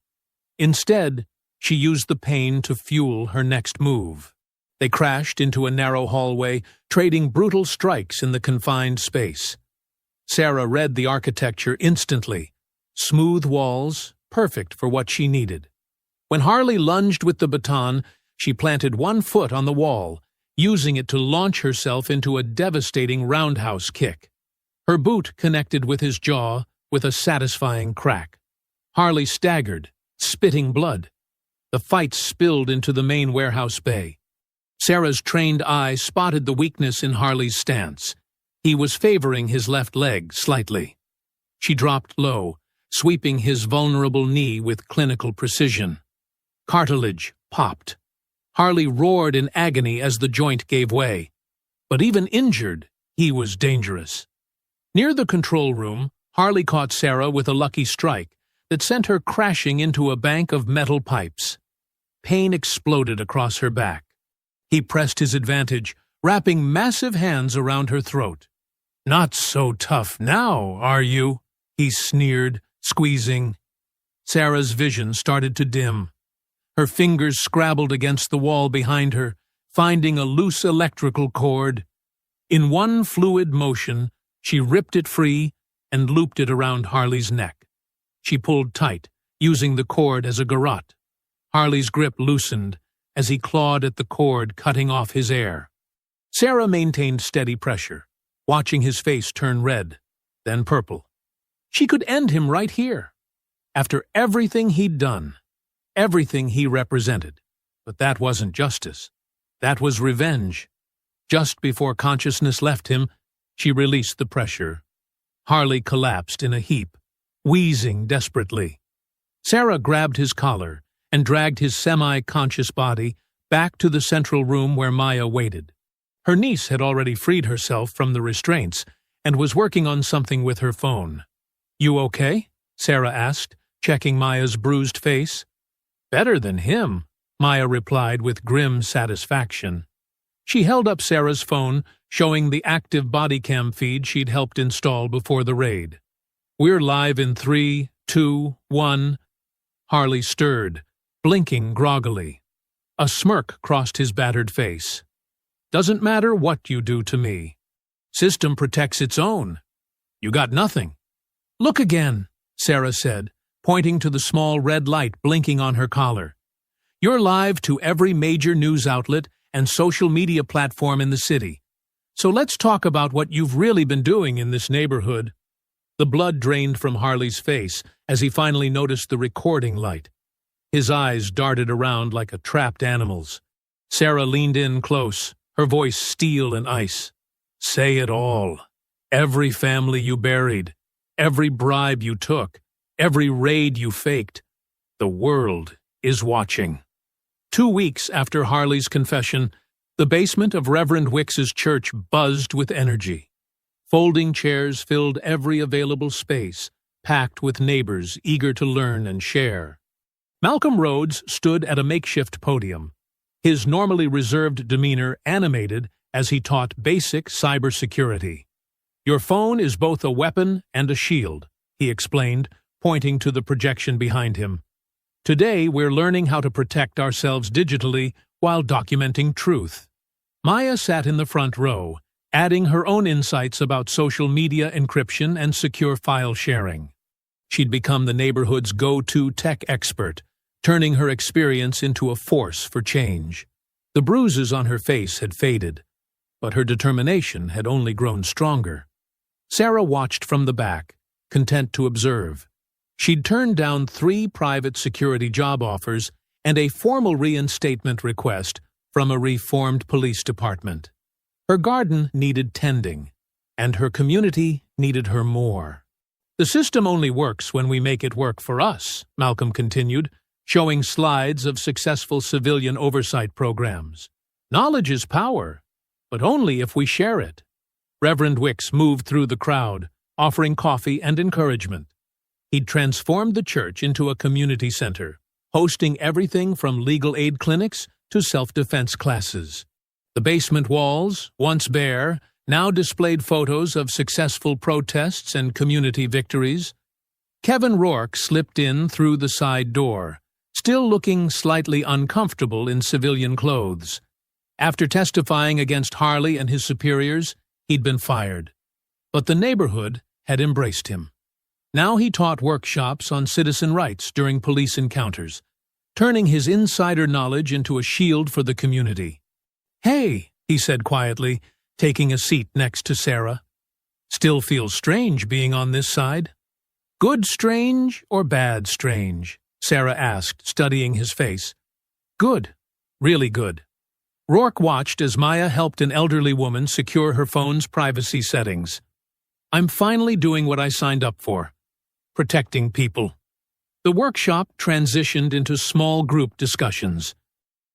Instead, she used the pain to fuel her next move. They crashed into a narrow hallway, trading brutal strikes in the confined space. Sarah read the architecture instantly. Smooth walls, perfect for what she needed. When Harley lunged with the baton, she planted one foot on the wall, using it to launch herself into a devastating roundhouse kick. Her boot connected with his jaw with a satisfying crack. Harley staggered, spitting blood. The fight spilled into the main warehouse bay. Sarah's trained eye spotted the weakness in Harley's stance. He was favoring his left leg slightly. She dropped low, sweeping his vulnerable knee with clinical precision. Cartilage popped. Harley roared in agony as the joint gave way. But even injured, he was dangerous. Near the control room, Harley caught Sarah with a lucky strike that sent her crashing into a bank of metal pipes. Pain exploded across her back. He pressed his advantage, wrapping massive hands around her throat. "Not so tough now, are you?" he sneered, squeezing. Sarah's vision started to dim. Her fingers scrabbled against the wall behind her, finding a loose electrical cord. In one fluid motion, she ripped it free and looped it around Harley's neck. She pulled tight, using the cord as a garrote. Harley's grip loosened as he clawed at the cord, cutting off his air. Sarah maintained steady pressure, watching his face turn red, then purple. She could end him right here. After everything he'd done, everything he represented. But that wasn't justice. That was revenge. Just before consciousness left him, she released the pressure. Harley collapsed in a heap, wheezing desperately. Sarah grabbed his collar and dragged his semi-conscious body back to the central room where Maya waited. Her niece had already freed herself from the restraints and was working on something with her phone. "You okay?" Sarah asked, checking Maya's bruised face. "Better than him," Maya replied with grim satisfaction. She held up Sarah's phone, showing the active body cam feed she'd helped install before the raid. "We're live in 3, 2, 1. Harley stirred, blinking groggily. A smirk crossed his battered face. "Doesn't matter what you do to me. System protects its own. You got nothing." "Look again," Sarah said, pointing to the small red light blinking on her collar. "You're live to every major news outlet and social media platform in the city. So let's talk about what you've really been doing in this neighborhood." The blood drained from Harley's face as he finally noticed the recording light. His eyes darted around like a trapped animal's. Sarah leaned in close, her voice steel and ice. "Say it all. Every family you buried, every bribe you took, every raid you faked. The world is watching." 2 weeks after Harley's confession, the basement of Reverend Wicks's church buzzed with energy. Folding chairs filled every available space, packed with neighbors eager to learn and share. Malcolm Rhodes stood at a makeshift podium, his normally reserved demeanor animated as he taught basic cybersecurity. "Your phone is both a weapon and a shield," he explained, pointing to the projection behind him. "Today we're learning how to protect ourselves digitally while documenting truth." Maya sat in the front row, adding her own insights about social media encryption and secure file sharing. She'd become the neighborhood's go-to tech expert, turning her experience into a force for change. The bruises on her face had faded, but her determination had only grown stronger. Sarah watched from the back, content to observe. She'd turned down 3 private security job offers and a formal reinstatement request from a reformed police department. Her garden needed tending, and her community needed her more. "The system only works when we make it work for us," Malcolm continued, showing slides of successful civilian oversight programs. "Knowledge is power, but only if we share it." Reverend Wicks moved through the crowd, offering coffee and encouragement. He'd transformed the church into a community center, hosting everything from legal aid clinics to self-defense classes. The basement walls, once bare, now displayed photos of successful protests and community victories. Kevin Rourke slipped in through the side door, still looking slightly uncomfortable in civilian clothes. After testifying against Harley and his superiors, he'd been fired. But the neighborhood had embraced him. Now he taught workshops on citizen rights during police encounters, turning his insider knowledge into a shield for the community. "Hey," he said quietly, taking a seat next to Sarah. "Still feels strange being on this side?" "Good strange or bad strange?" Sarah asked, studying his face. "Good. Really good." Rourke watched as Maya helped an elderly woman secure her phone's privacy settings. "I'm finally doing what I signed up for. Protecting people." The workshop transitioned into small group discussions.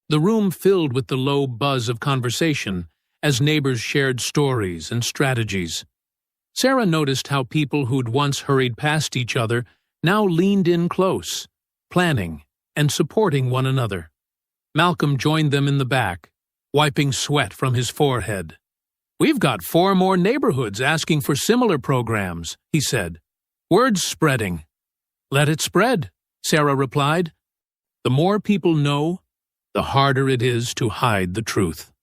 The room filled with the low buzz of conversation as neighbors shared stories and strategies. Sarah noticed how people who'd once hurried past each other now leaned in close, planning and supporting one another. Malcolm joined them in the back, wiping sweat from his forehead. "We've got 4 more neighborhoods asking for similar programs," he said. "Word's spreading." "Let it spread," Sarah replied. "The more people know, the harder it is to hide the truth."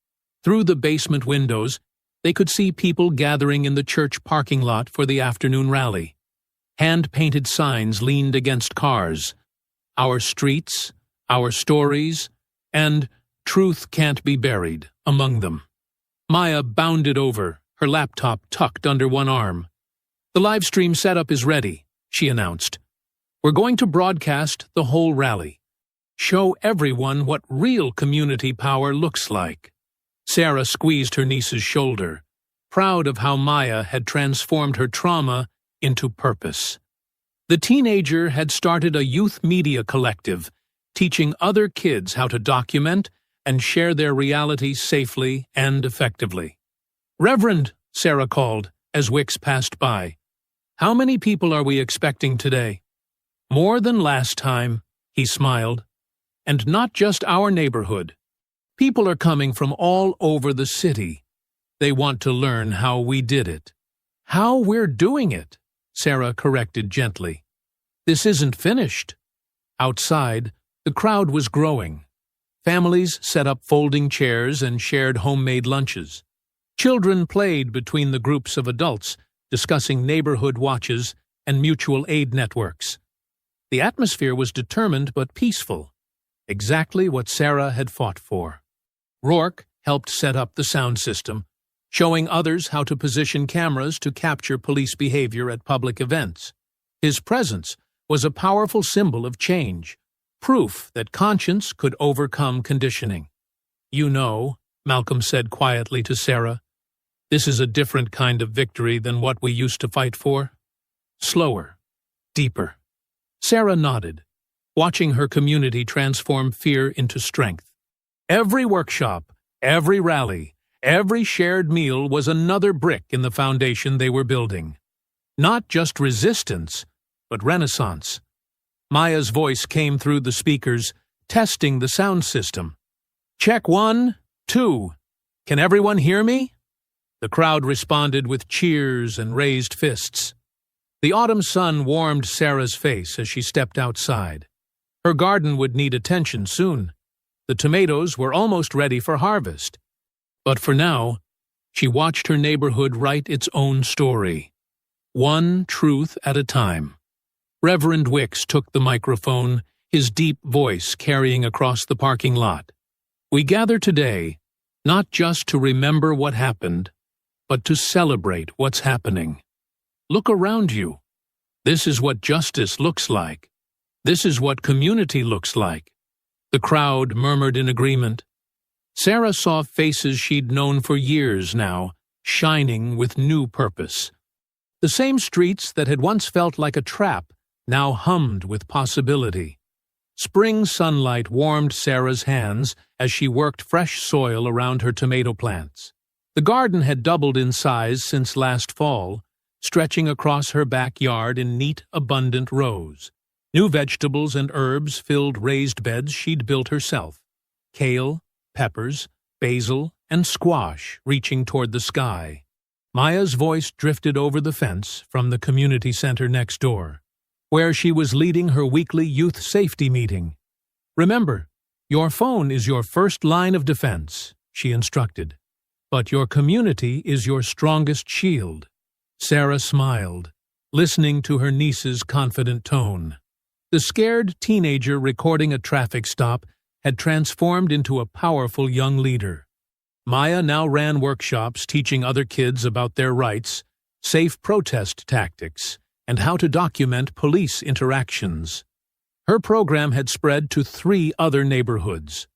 Through the basement windows, they could see people gathering in the church parking lot for the afternoon rally. Hand-painted signs leaned against cars. "Our streets, our stories," and "Truth can't be buried" among them. Maya bounded over, her laptop tucked under one arm. "The live stream setup is ready," she announced. "We're going to broadcast the whole rally. Show everyone what real community power looks like." Sarah squeezed her niece's shoulder, proud of how Maya had transformed her trauma into purpose. The teenager had started a youth media collective, teaching other kids how to document and share their reality safely and effectively. "Reverend," Sarah called as Wicks passed by, "how many people are we expecting today?" "More than last time," he smiled. "And not just our neighborhood. People are coming from all over the city. They want to learn how we did it." "How we're doing it," Sarah corrected gently. "This isn't finished." Outside, the crowd was growing. Families set up folding chairs and shared homemade lunches. Children played between the groups of adults, discussing neighborhood watches and mutual aid networks. The atmosphere was determined but peaceful, exactly what Sarah had fought for. Rourke helped set up the sound system, showing others how to position cameras to capture police behavior at public events. His presence was a powerful symbol of change, proof that conscience could overcome conditioning. "You know," Malcolm said quietly to Sarah, "this is a different kind of victory than what we used to fight for. Slower, deeper." Sarah nodded, watching her community transform fear into strength. Every workshop, every rally, every shared meal was another brick in the foundation they were building. Not just resistance, but renaissance. Maya's voice came through the speakers, testing the sound system. "Check 1, 2. Can everyone hear me?" The crowd responded with cheers and raised fists. The autumn sun warmed Sarah's face as she stepped outside. Her garden would need attention soon. The tomatoes were almost ready for harvest. But for now, she watched her neighborhood write its own story, one truth at a time. Reverend Wicks took the microphone, his deep voice carrying across the parking lot. "We gather today, not just to remember what happened, but to celebrate what's happening. Look around you. This is what justice looks like. This is what community looks like." The crowd murmured in agreement. Sarah saw faces she'd known for years now, shining with new purpose. The same streets that had once felt like a trap now hummed with possibility. Spring sunlight warmed Sarah's hands as she worked fresh soil around her tomato plants. The garden had doubled in size since last fall, stretching across her backyard in neat, abundant rows. New vegetables and herbs filled raised beds she'd built herself. Kale, peppers, basil, and squash reaching toward the sky. Maya's voice drifted over the fence from the community center next door, where she was leading her weekly youth safety meeting. "Remember, your phone is your first line of defense," she instructed. "But your community is your strongest shield." Sarah smiled, listening to her niece's confident tone. The scared teenager recording a traffic stop had transformed into a powerful young leader. Maya now ran workshops teaching other kids about their rights, safe protest tactics, and how to document police interactions. Her program had spread to 3 other neighborhoods.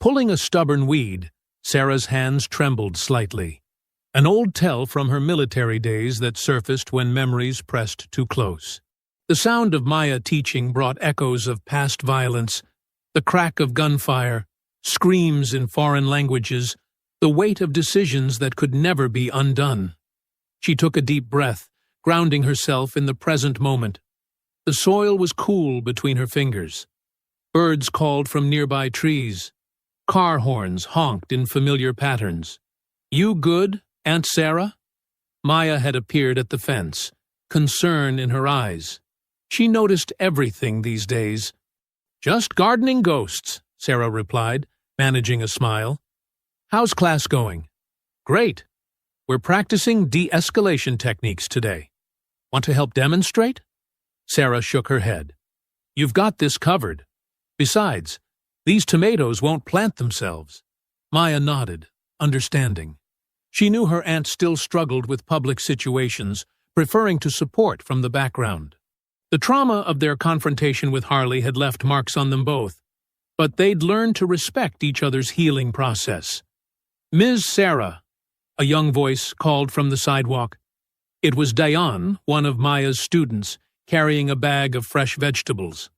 Pulling a stubborn weed, Sarah's hands trembled slightly, an old tell from her military days that surfaced when memories pressed too close. The sound of Maya teaching brought echoes of past violence, the crack of gunfire, screams in foreign languages, the weight of decisions that could never be undone. She took a deep breath, grounding herself in the present moment. The soil was cool between her fingers. Birds called from nearby trees. Car horns honked in familiar patterns. "You good, Aunt Sarah?" Maya had appeared at the fence, concern in her eyes. She noticed everything these days. "Just gardening ghosts," Sarah replied, managing a smile. "How's class going?" "Great. We're practicing de-escalation techniques today. Want to help demonstrate?" Sarah shook her head. "You've got this covered. Besides, these tomatoes won't plant themselves." Maya nodded, understanding. She knew her aunt still struggled with public situations, preferring to support from the background. The trauma of their confrontation with Harley had left marks on them both, but they'd learned to respect each other's healing process. "Ms. Sarah," a young voice called from the sidewalk. It was Diane, one of Maya's students, carrying a bag of fresh vegetables.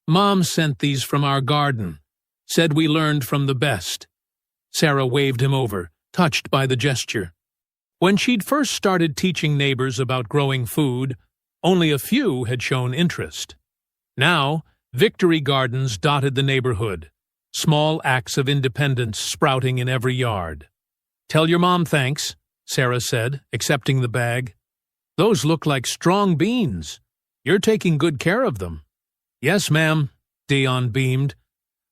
"Mom sent these from our garden. Said we learned from the best." Sarah waved him over, touched by the gesture. When she'd first started teaching neighbors about growing food, only a few had shown interest. Now, victory gardens dotted the neighborhood, small acts of independence sprouting in every yard. "Tell your mom thanks," Sarah said, accepting the bag. "Those look like strong beans. You're taking good care of them." "Yes, ma'am," Dion beamed.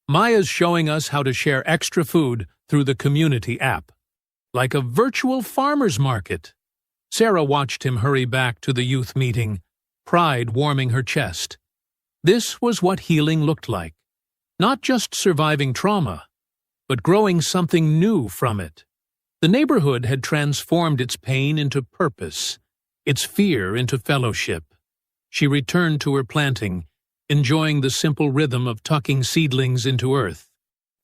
"Maya's showing us how to share extra food through the community app. Like a virtual farmer's market." Sarah watched him hurry back to the youth meeting, pride warming her chest. This was what healing looked like. Not just surviving trauma, but growing something new from it. The neighborhood had transformed its pain into purpose, its fear into fellowship. She returned to her planting, enjoying the simple rhythm of tucking seedlings into earth.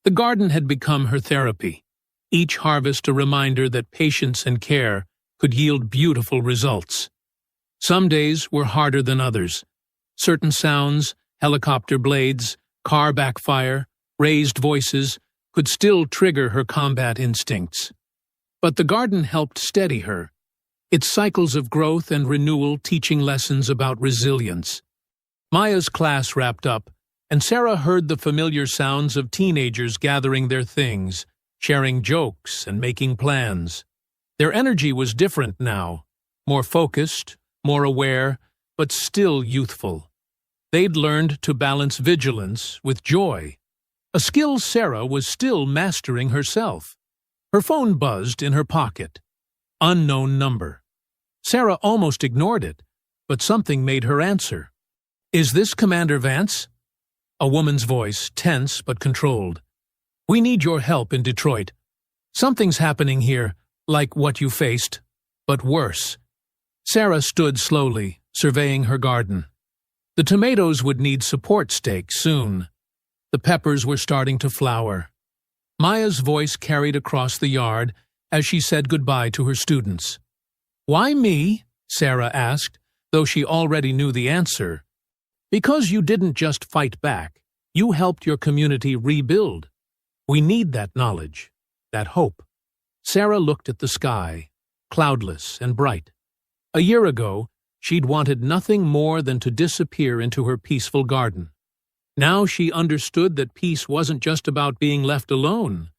The garden had become her therapy, each harvest a reminder that patience and care could yield beautiful results. Some days were harder than others. Certain sounds, helicopter blades, car backfire, raised voices, could still trigger her combat instincts. But the garden helped steady her, its cycles of growth and renewal teaching lessons about resilience. Maya's class wrapped up, and Sarah heard the familiar sounds of teenagers gathering their things, sharing jokes and making plans. Their energy was different now, more focused, more aware, but still youthful. They'd learned to balance vigilance with joy, a skill Sarah was still mastering herself. Her phone buzzed in her pocket. Unknown number. Sarah almost ignored it, but something made her answer. "Is this Commander Vance?" A woman's voice, tense but controlled. "We need your help in Detroit. Something's happening here, like what you faced, but worse." Sarah stood slowly, surveying her garden. The tomatoes would need support stakes soon. The peppers were starting to flower. Maya's voice carried across the yard as she said goodbye to her students. "Why me?" Sarah asked, though she already knew the answer. "Because you didn't just fight back. You helped your community rebuild. We need that knowledge, that hope." Sarah looked at the sky, cloudless and bright. A year ago, she'd wanted nothing more than to disappear into her peaceful garden. Now she understood that peace wasn't just about being left alone.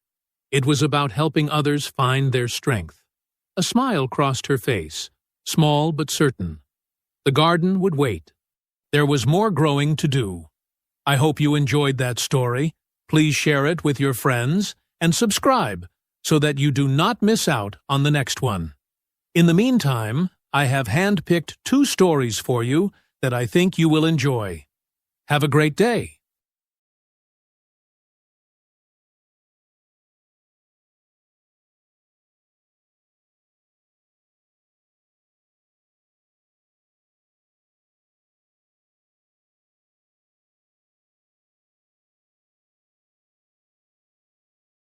It was about helping others find their strength. A smile crossed her face, small but certain. The garden would wait. There was more growing to do. I hope you enjoyed that story. Please share it with your friends and subscribe so that you do not miss out on the next one. In the meantime, I have handpicked 2 stories for you that I think you will enjoy. Have a great day.